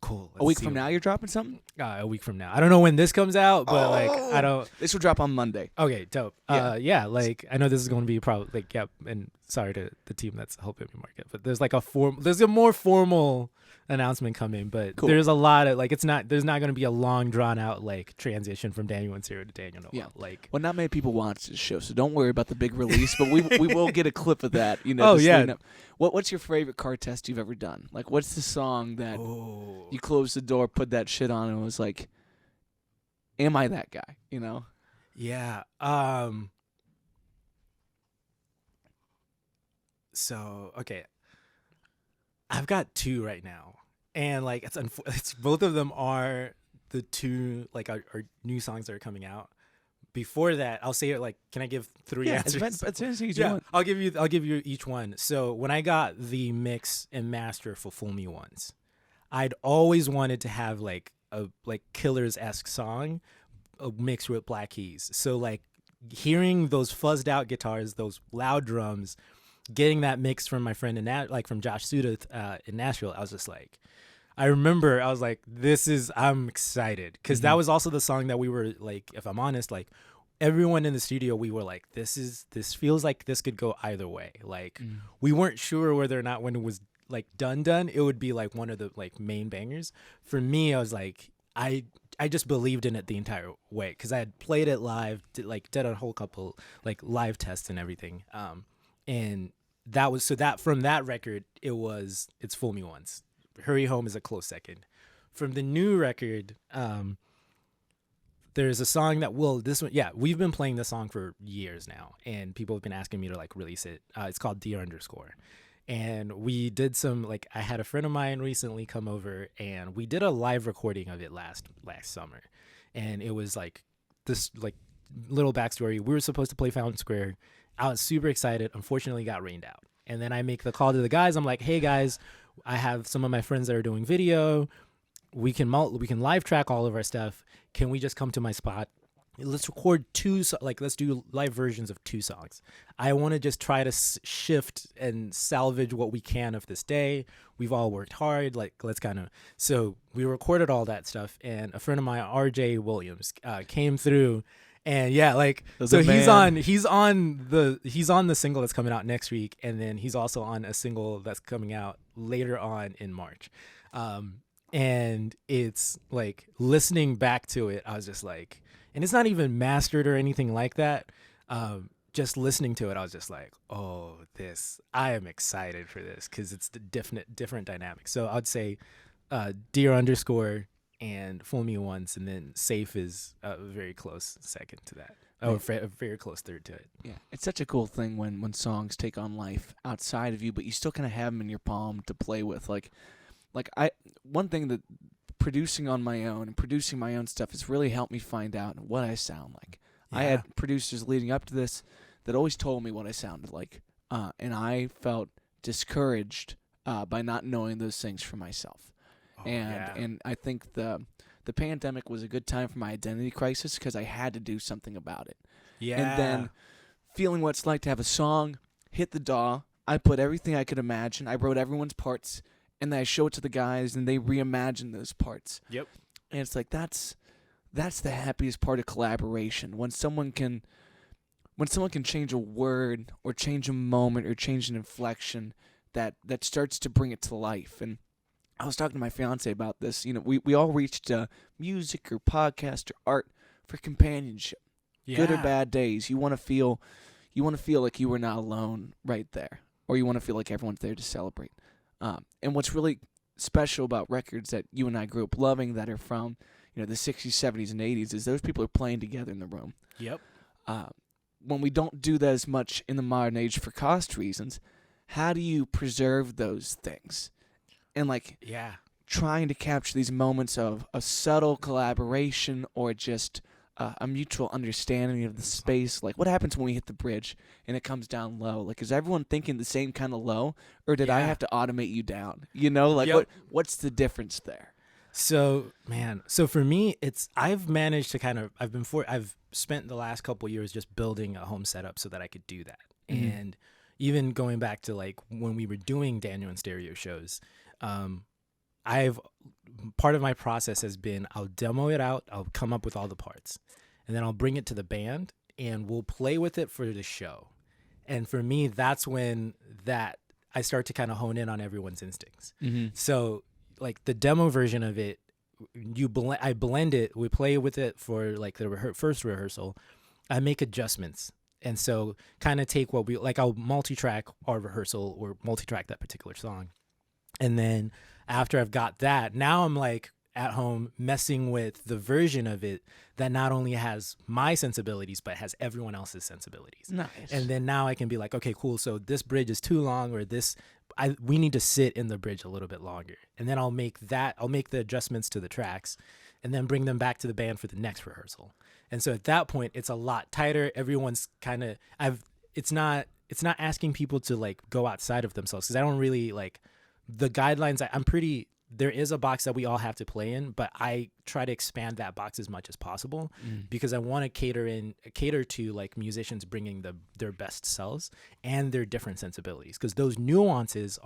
cool. A week from now you're dropping something? A week from now. I don't know when this comes out, but like I don't. This will drop on Monday. Okay, dope. Yeah, like I know this is going to be probably like, yeah, and sorry to the team that's helping me market, but there's like there's a more formal announcement coming, but there's a lot of like, there's not going to be a long drawn out like transition from Daniel Noel to Daniel Noel. Yeah. Like, well, not many people watch this show, so don't worry about the big release, but we will get a clip of that. You know. Oh yeah. What's your favorite car test you've ever done? Like, what's the song that you closed the door, put that shit on, and was like, am I that guy? You know? Yeah. So okay, I've got two right now, and like it's both of them are the two like our new songs that are coming out. Before that, I'll say it like, can I give three answers? I'll give you each one. So when I got the mix and master for Fool Me Once, I'd always wanted to have like a like Killers-esque song mixed with Black Keys. So like hearing those fuzzed out guitars, those loud drums, getting that mix from my friend from Josh Suda in Nashville, I was just like, I remember I was like, I'm excited, because that was also the song that we were like, if I'm honest, like everyone in the studio, we were like, this feels like this could go either way. Like we weren't sure whether or not when it was like done, it would be like one of the like main bangers. For me, I was like, I just believed in it the entire way, because I had played it live, did a whole couple like live tests and everything. And that was, so that from that record, it's Fool Me Once. Hurry Home is a close second. From the new record, there's a song that we've been playing this song for years now, and people have been asking me to like release it. It's called Dear _. And we did some, like, I had a friend of mine recently come over, and we did a live recording of it last summer. And it was like this like little backstory. We were supposed to play Fountain Square. I was super excited. Unfortunately, got rained out. And then I make the call to the guys. I'm like, hey guys, I have some of my friends that are doing video. We can live track all of our stuff. Can we just come to my spot? Let's record let's do live versions of 2 songs. I want to just try to shift and salvage what we can of this day. We've all worked hard. Like, let's so we recorded all that stuff, and a friend of mine, RJ Williams, came through. And yeah, like, so he's on the single that's coming out next week, and then he's also on a single that's coming out later on in March. And it's like, listening back to it, I was just like, and it's not even mastered or anything like that. Just listening to it, I was just like, oh, I am excited for this, because it's the different dynamic. So I'd say Dear _ and Fool Me Once, and then Safe is a very close second to that. Oh, a very close third to it. Yeah, it's such a cool thing when songs take on life outside of you, but you still kind of have them in your palm to play with. One thing that producing on my own and producing my own stuff has really helped me find out what I sound like. Yeah. I had producers leading up to this that always told me what I sounded like, and I felt discouraged by not knowing those things for myself. And I think the pandemic was a good time for my identity crisis, because I had to do something about it. Yeah. And then feeling what it's like to have a song hit the DAW, I put everything I could imagine. I wrote everyone's parts, and then I show it to the guys, and they reimagine those parts. Yep. And it's like, that's the happiest part of collaboration, when someone can change a word or change a moment or change an inflection that starts to bring it to life. And I was talking to my fiance about this. You know, we all reach to music or podcast or art for companionship. Yeah. Good or bad days. You want to feel like you were not alone right there, or you want to feel like everyone's there to celebrate. And what's really special about records that you and I grew up loving, that are from, the 60s, 70s, and 80s, is those people are playing together in the room. Yep. When we don't do that as much in the modern age for cost reasons, how do you preserve those things? And like Yeah. trying to capture these moments of a subtle collaboration or just a mutual understanding of the space. Like, what happens when we hit the bridge and it comes down low? Like, is everyone thinking the same kind of low, or did I Yeah. have to automate you down? You know, like Yep. what's the difference there? So, man, so for me, I've managed to I've spent the last couple of years just building a home setup so that I could do that. Mhm. And even going back to like when we were doing Daniel and Stereo shows, I've part of my process has been I'll demo it out, I'll come up with all the parts, and then I'll bring it to the band and we'll play with it for the show. And for me, that's when I start to kind of hone in on everyone's instincts. Mm-hmm. So like the demo version of it, I blend it, we play with it for like the first rehearsal. I make adjustments. And so kind of take I'll multi-track our rehearsal or multi-track that particular song. And then after I've got that, now I'm like at home messing with the version of it that not only has my sensibilities, but has everyone else's sensibilities. Nice. And then now I can be like, okay, cool. So this bridge is too long, or we need to sit in the bridge a little bit longer. And then I'll make the adjustments to the tracks and then bring them back to the band for the next rehearsal. And so at that point, it's a lot tighter. Everyone's kind of, it's not asking people to like go outside of themselves. Cause I don't really like the guidelines. There is a box that we all have to play in, but I try to expand that box as much as possible because I want to cater to like musicians bringing their best selves and their different sensibilities. Cause those nuances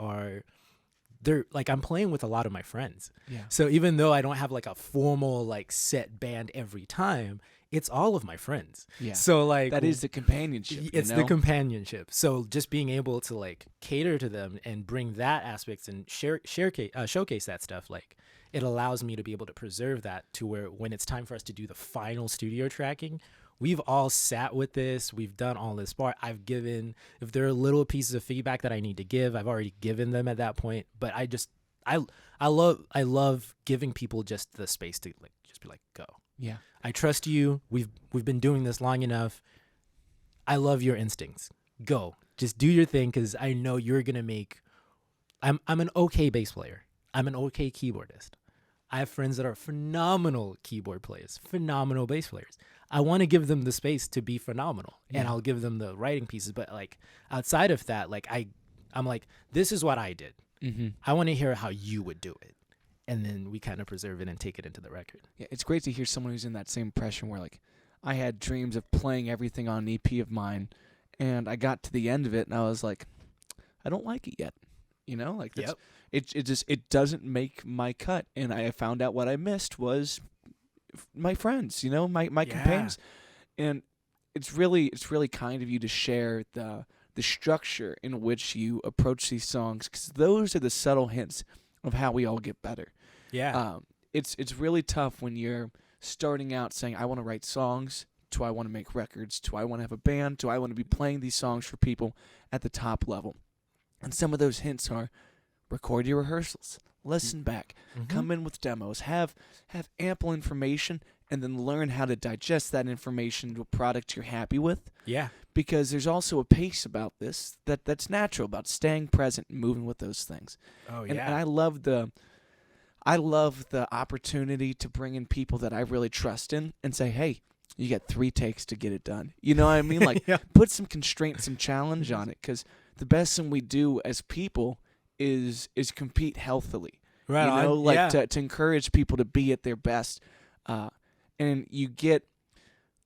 they're like, I'm playing with a lot of my friends. Yeah. So even though I don't have like a formal like set band every time, it's all of my friends. Yeah. So like that is the companionship. It's the companionship. So just being able to like cater to them and bring that aspects and showcase that stuff, like it allows me to be able to preserve that to where when it's time for us to do the final studio tracking, we've all sat with this. We've done all this part. If there are little pieces of feedback that I need to give, I've already given them at that point. But I love giving people just the space to like just be like, go. Yeah. I trust you. We've been doing this long enough. I love your instincts. Go. Just do your thing because I know you're gonna make. I'm an okay bass player. I'm an okay keyboardist. I have friends that are phenomenal keyboard players, phenomenal bass players. I want to give them the space to be phenomenal, and I'll give them the writing pieces. But like outside of that, like I'm like, this is what I did. Mm-hmm. I want to hear how you would do it. And then we kind of preserve it and take it into the record. Yeah, it's great to hear someone who's in that same impression where, like, I had dreams of playing everything on an EP of mine, and I got to the end of it, and I was like, I don't like it yet. You know, like it doesn't make my cut, and I found out what I missed was my friends. You know, my companions, and it's really kind of you to share the structure in which you approach these songs, because those are the subtle hints of how we all get better. Yeah. It's really tough when you're starting out saying, I want to write songs, do I want to make records, do I want to have a band, do I want to be playing these songs for people at the top level? And some of those hints are record your rehearsals, listen back, come in with demos, have ample information, and then learn how to digest that information to a product you're happy with. Yeah. Because there's also a pace about this that's natural, about staying present and moving with those things. Oh, and I love the opportunity to bring in people that I really trust in and say, hey, you got 3 takes to get it done. You know what I mean? Like, put some constraint, some challenge on it, because the best thing we do as people is compete healthily. Right. You know, like to encourage people to be at their best. And you get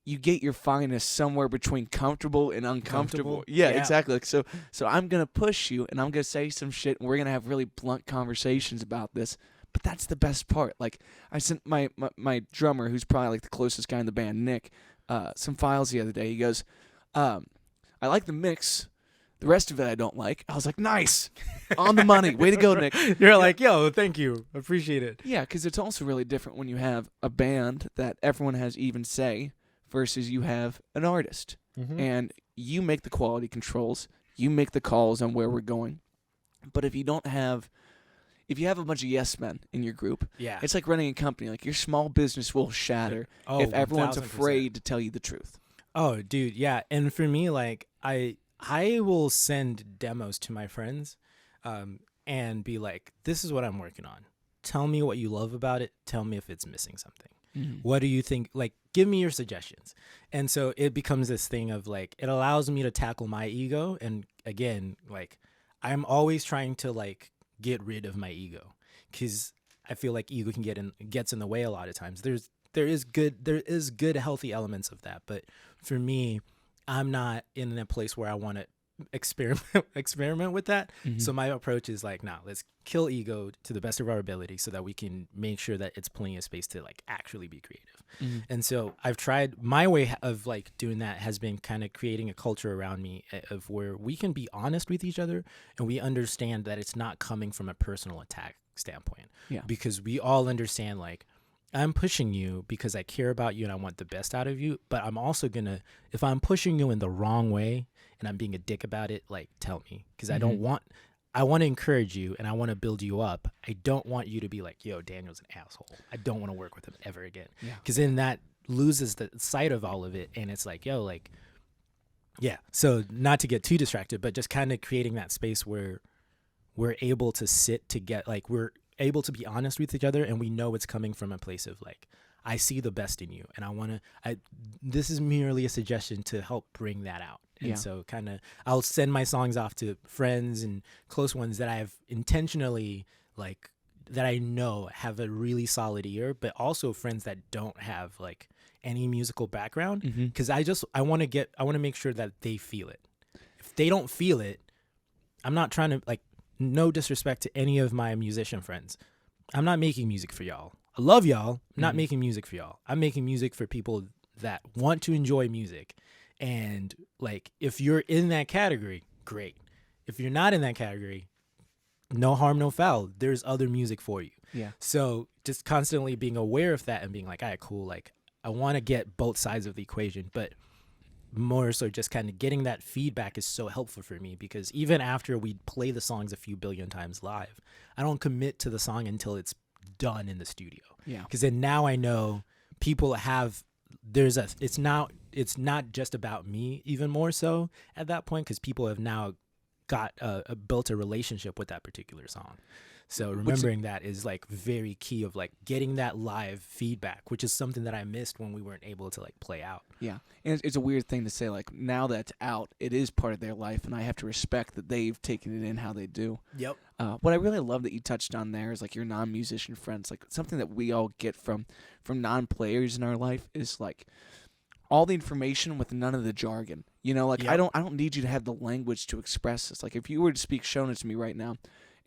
your finest somewhere between comfortable and uncomfortable. Yeah, exactly. Like, so I'm going to push you, and I'm going to say some shit, and we're going to have really blunt conversations about this. But that's the best part. Like, I sent my drummer, who's probably like the closest guy in the band, Nick, some files the other day. He goes, I like the mix. The rest of it I don't like. I was like, nice. On the money. Way to go, Nick. You're like, yo, thank you. Appreciate it. Yeah, because it's also really different when you have a band that everyone has even say versus you have an artist. Mm-hmm. And you make the quality controls. You make the calls on where we're going. But if you have a bunch of yes men in your group, it's like running a company. Like, your small business will shatter if everyone's 1,000%. afraid to tell you the truth. Oh, dude, yeah. And for me, like, I I will send demos to my friends, and be like, "This is what I'm working on. Tell me what you love about it. Tell me if it's missing something. What do you think? Like, give me your suggestions." And so it becomes this thing of like, it allows me to tackle my ego. And again, like, I'm always trying to like get rid of my ego, because I feel like ego gets in the way a lot of times. There is good healthy elements of that, but for me, I'm not in a place where I want to experiment with that. So my approach is like, nah, let's kill ego to the best of our ability so that we can make sure that it's plenty of space to like actually be creative. And so I've tried, my way of like doing that has been kind of creating a culture around me of where we can be honest with each other, and we understand that it's not coming from a personal attack standpoint. Yeah. Because we all understand, like, I'm pushing you because I care about you and I want the best out of you. But I'm also if I'm pushing you in the wrong way and I'm being a dick about it, like, tell me. Because I want to encourage you and I want to build you up. I don't want you to be like, yo, Daniel's an asshole. I don't want to work with him ever again. Because then that loses the sight of all of it. And it's like, yo, like, yeah. So not to get too distracted, but just kind of creating that space where we're able to sit to get, like, we're able to be honest with each other, and we know it's coming from a place of like, I see the best in you, and this is merely a suggestion to help bring that out. And so kind of I'll send my songs off to friends and close ones that I've intentionally, like, that I know have a really solid ear, but also friends that don't have like any musical background, because I want to make sure that they feel it. If they don't feel it, I'm not trying to, like, no disrespect to any of my musician friends, I'm not making music for y'all. I love y'all. I'm not making music for y'all. I'm making music for people that want to enjoy music. And like, if you're in that category, great. If you're not in that category, no harm, no foul. There's other music for you. Yeah. So just constantly being aware of that and being like, all right, cool. Like, I want to get both sides of the equation, but more so just kind of getting that feedback is so helpful for me, because even after we play the songs a few billion times live, I don't commit to the song until it's done in the studio. Yeah. Because then now I know people have, it's not just about me, even more so at that point, because people have now got built a relationship with that particular song. So remembering that is like very key of like getting that live feedback, which is something that I missed when we weren't able to like play out. Yeah. And it's a weird thing to say, like, now that it's out, it is part of their life, and I have to respect that they've taken it in how they do. Yep. What I really love that you touched on there is like your non-musician friends. Like, something that we all get from non-players in our life is like all the information with none of the jargon. You know, like, I don't need you to have the language to express this. Like, if you were to speak Shona to me right now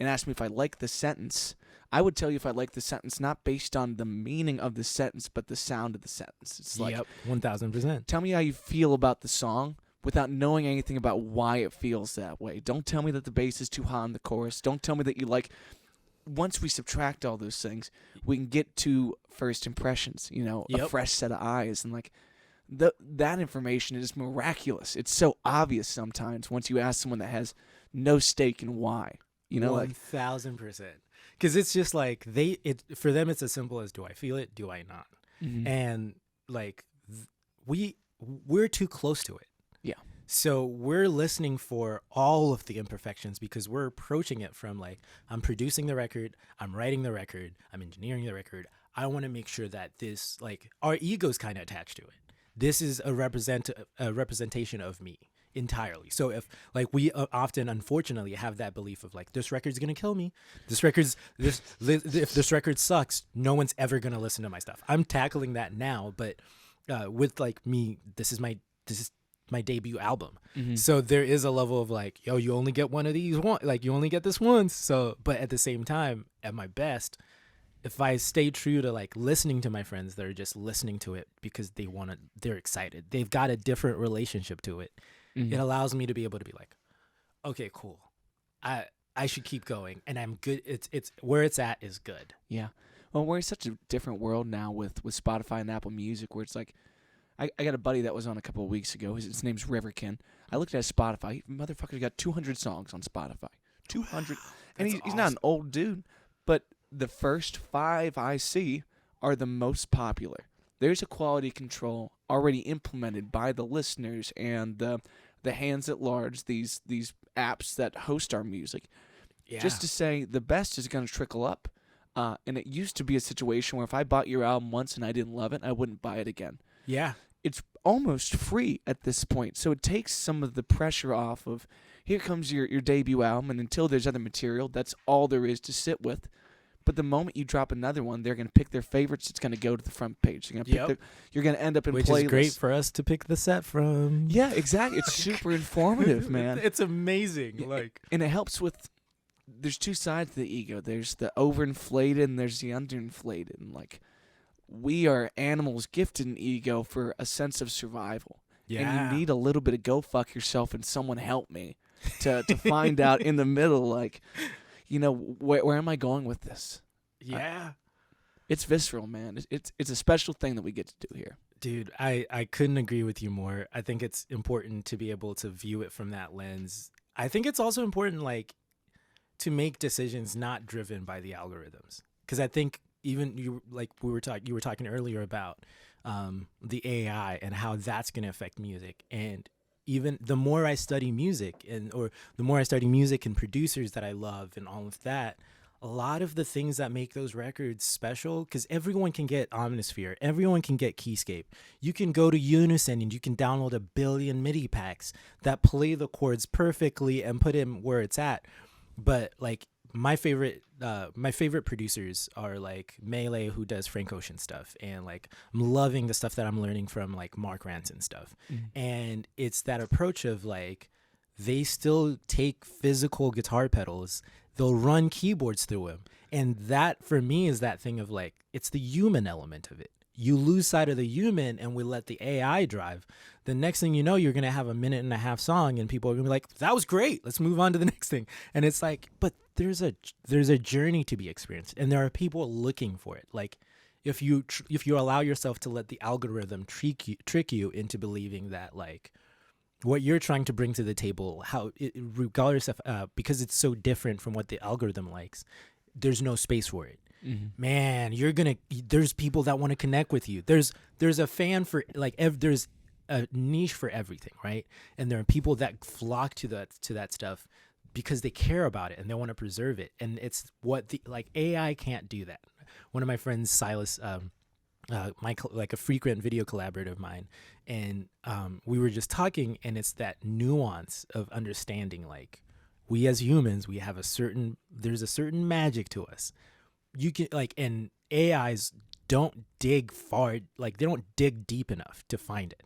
and ask me if I like the sentence, I would tell you if I like the sentence not based on the meaning of the sentence, but the sound of the sentence. It's like, 1000%. Tell me how you feel about the song without knowing anything about why it feels that way. Don't tell me that the bass is too high in the chorus. Don't tell me that you like. Once we subtract all those things, we can get to first impressions. You know, a fresh set of eyes, and like that information is miraculous. It's so obvious sometimes once you ask someone that has no stake in why. You know, 1000%. Because it's just like for them, it's as simple as, do I feel it? Do I not? And like we're too close to it. Yeah. So we're listening for all of the imperfections, because we're approaching it from like, I'm producing the record, I'm writing the record, I'm engineering the record. I want to make sure that this, like, our ego's kind of attached to it. This is a representation of me entirely. So if like we often unfortunately have that belief of like, this record's gonna kill me, if this record sucks, no one's ever gonna listen to my stuff. I'm tackling that now, but with like me, this is my debut album. So there is a level of like, yo, you only get one of these, you only get this once. So, but at the same time, at my best, if I stay true to like listening to my friends, they're just listening to it because they're excited, they've got a different relationship to it. It allows me to be able to be like, okay, cool, I should keep going, and I'm good. It's where it's at is good. Yeah. Well, we're in such a different world now with Spotify and Apple Music, where it's like, I got a buddy that was on a couple of weeks ago. His name's Riverkin. I looked at his Spotify. Motherfucker's got 200 songs on Spotify. 200. And he's awesome. not an old dude, but the first 5 I see are the most popular. There's a quality control already implemented by the listeners and the the hands at large, these apps that host our music, just to say the best is going to trickle up. And it used to be a situation where if I bought your album once and I didn't love it, I wouldn't buy it again. Yeah. It's almost free at this point, so it takes some of the pressure off of, here comes your debut album, and until there's other material, that's all there is to sit with. But the moment you drop another one, they're going to pick their favorites. It's going to go to the front page. They're gonna pick you're going to end up in Which playlists. is great for us to pick the set from. Yeah, exactly. It's super informative, man. It's amazing. And it helps with, there's two sides to the ego. There's the overinflated and there's the underinflated. And we are animals gifted an ego for a sense of survival. Yeah. And you need a little bit of go fuck yourself and someone help me to find out in the middle, where am I going with this? Yeah. It's visceral, man. It's a special thing that we get to do here. Dude, I couldn't agree with you more. I think it's important to be able to view it from that lens. I think it's also important, to make decisions not driven by the algorithms. Because I think even you were talking earlier about the AI and how that's going to affect music. And even the more I study music or the more I study music and producers that I love and all of that, a lot of the things that make those records special, because everyone can get Omnisphere, everyone can get Keyscape. You can go to Unison and you can download 1 billion MIDI packs that play the chords perfectly and put him where it's at. But my favorite producers are Melee, who does Frank Ocean stuff, and I'm loving the stuff that I'm learning from Mark Ranson stuff. And it's that approach of they still take physical guitar pedals, they'll run keyboards through them, and that for me is that thing of it's the human element of it. You lose sight of the human and we let the AI drive. The next thing you know, you're going to have a 1.5 minute song and people are going to be like, that was great. Let's move on to the next thing. And it's but there's a journey to be experienced and there are people looking for it. If you allow yourself to let the algorithm trick you into believing that what you're trying to bring to the table, regardless of, because it's so different from what the algorithm likes, there's no space for it. Mm-hmm. Man, there's people that want to connect with you. There's a fan for there's a niche for everything, right? And there are people that flock to that stuff because they care about it and they want to preserve it. And it's what AI can't do that. One of my friends, Silas, a frequent video collaborator of mine, and we were just talking, and it's that nuance of understanding we as humans, we have there's a certain magic to us. You can and AIs don't dig far, they don't dig deep enough to find it.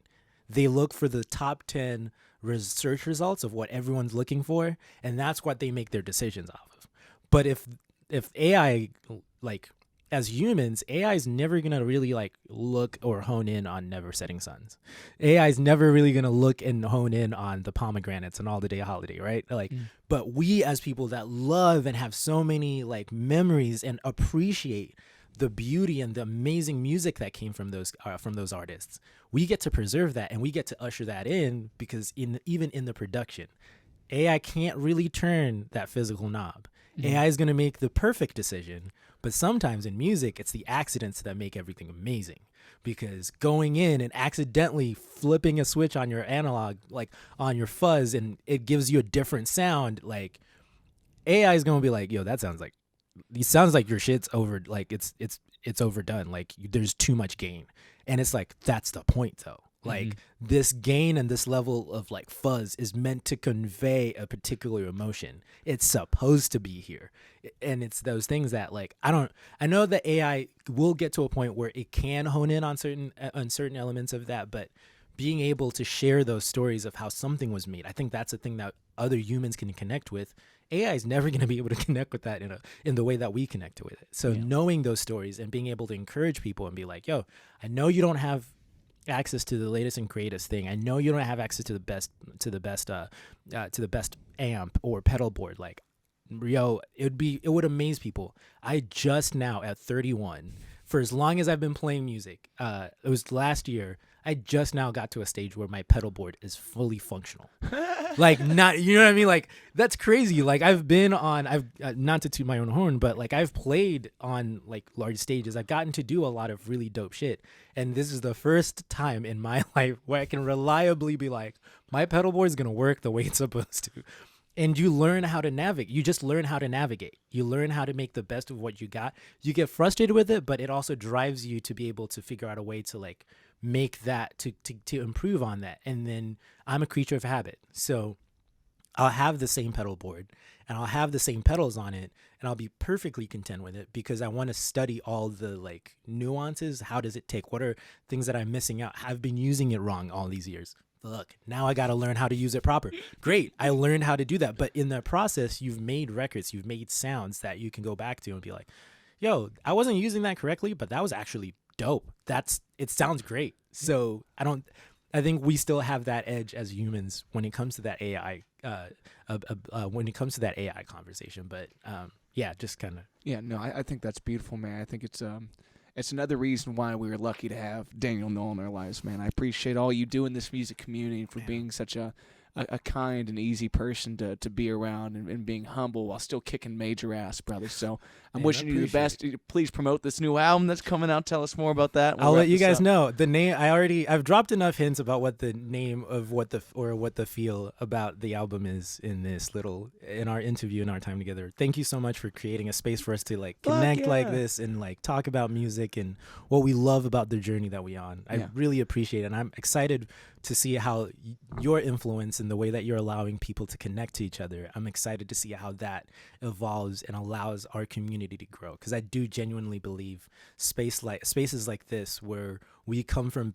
They look for the top 10 search results of what everyone's looking for, and that's what they make their decisions off of. But if AI, as humans, AI is never going to really look or hone in on Never Setting Suns. AI is never really going to look and hone in on the Pomegranates and All the Day Holiday, right? But we as people that love and have so many memories and appreciate the beauty and the amazing music that came from those artists, we get to preserve that and we get to usher that in, because even in the production, AI can't really turn that physical knob. Mm-hmm. AI is going to make the perfect decision, but sometimes in music, it's the accidents that make everything amazing. Because going in and accidentally flipping a switch on your analog, on your fuzz, and it gives you a different sound, AI is going to be yo, that sounds like your shit's over, it's overdone. There's too much gain. And it's that's the point though. This gain and this level of fuzz is meant to convey a particular emotion. It's supposed to be here. And it's those things that I know that AI will get to a point where it can hone in on certain elements of that, but being able to share those stories of how something was made, I think that's a thing that other humans can connect with. AI is never going to be able to connect with that in the way that we connect with it. So knowing those stories and being able to encourage people and be yo, I know you don't have access to the latest and greatest thing. I know you don't have access to the best amp or pedal board. It would amaze people. I just now at 31, for as long as I've been playing music, it was last year, I just now got to a stage where my pedal board is fully functional. Like, not, you know what I mean? Like, that's crazy. Like, I've not to toot my own horn, but like I've played on like large stages. I've gotten to do a lot of really dope shit. And this is the first time in my life where I can reliably be like, my pedal board is going to work the way it's supposed to. And you learn how to navigate. You just learn how to navigate. You learn how to make the best of what you got. You get frustrated with it, but it also drives you to be able to figure out a way to like make that, to improve on that. And then I'm a creature of habit. So I'll have the same pedal board and I'll have the same pedals on it and I'll be perfectly content with it because I want to study all the like nuances. How does it take? What are things that I'm missing out? I've been using it wrong all these years. Look, now I got to learn how to use it proper. Great. I learned how to do that. But in the process, you've made records, you've made sounds that you can go back to and be like, yo, I wasn't using that correctly, but that was actually dope. It sounds great. So I think we still have that edge as humans when it comes to that AI, conversation. But yeah, just kind of. Yeah, no, I think that's beautiful, man. I think it's another reason why we were lucky to have Daniel Noel in our lives, man. I appreciate all you do in this music community and for being such a kind and easy person to be around and being humble while still kicking major ass, brother. So I'm wishing you the best. Please promote this new album that's coming out. Tell us more about that. I'll let you guys know. The name, I've dropped enough hints about what the name of what the feel about the album is in our interview and our time together. Thank you so much for creating a space for us to like connect like this and like talk about music and what we love about the journey that we're on. I really appreciate it. And I'm excited to see how your influence and the way that you're allowing people to connect to each other. I'm excited to see how that evolves and allows our community to grow. Because I do genuinely believe spaces like this where we come from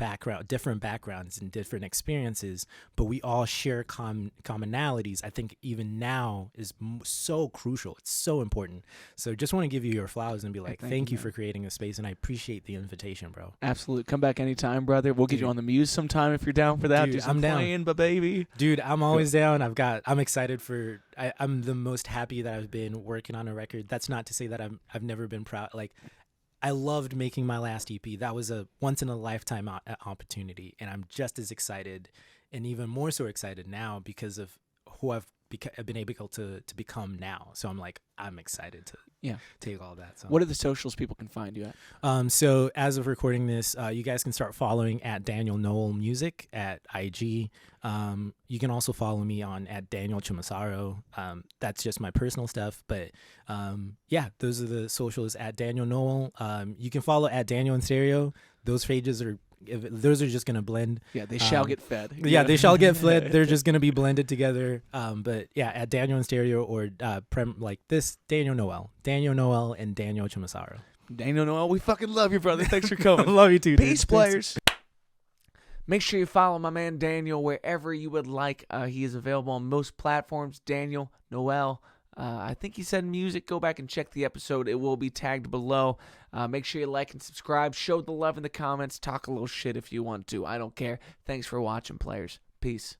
different backgrounds and different experiences, but we all share commonalities. I think even now is so crucial. It's so important. So just want to give you your flowers and be like, thank you for creating a space, and I appreciate the invitation, bro. Absolutely. Come back anytime, brother. We'll get you on the muse sometime if you're down for that. Dude, I'm down. Playing, but baby. Dude, I'm always down. I'm excited for. I'm the most happy that I've been working on a record. That's not to say that I've never been proud. Like, I loved making my last EP. That was a once-in-a-lifetime opportunity, and I'm just as excited and even more so excited now because of who I've been able to become now. So I'm excited to take all that. So. What are the socials people can find you at? So as of recording this, you guys can start following at Daniel Noel Music at IG. You can also follow me on at Daniel Chumasaro. That's just my personal stuff. But those are the socials at Daniel Noel. You can follow at Daniel in Stereo. Those pages are just going to blend. Yeah, they shall get fed. Yeah, they shall get fed. They're just going to be blended together. But yeah, at Daniel in Stereo or like this, Daniel Noel and Daniel Chumasaro. Daniel Noel, we fucking love you, brother. Thanks for coming. Love you too, dude. Peace, players. Make sure you follow my man Daniel wherever you would like. He is available on most platforms. Daniel Noel. I think he said music. Go back and check the episode. It will be tagged below. Make sure you like and subscribe. Show the love in the comments. Talk a little shit if you want to. I don't care. Thanks for watching, players. Peace.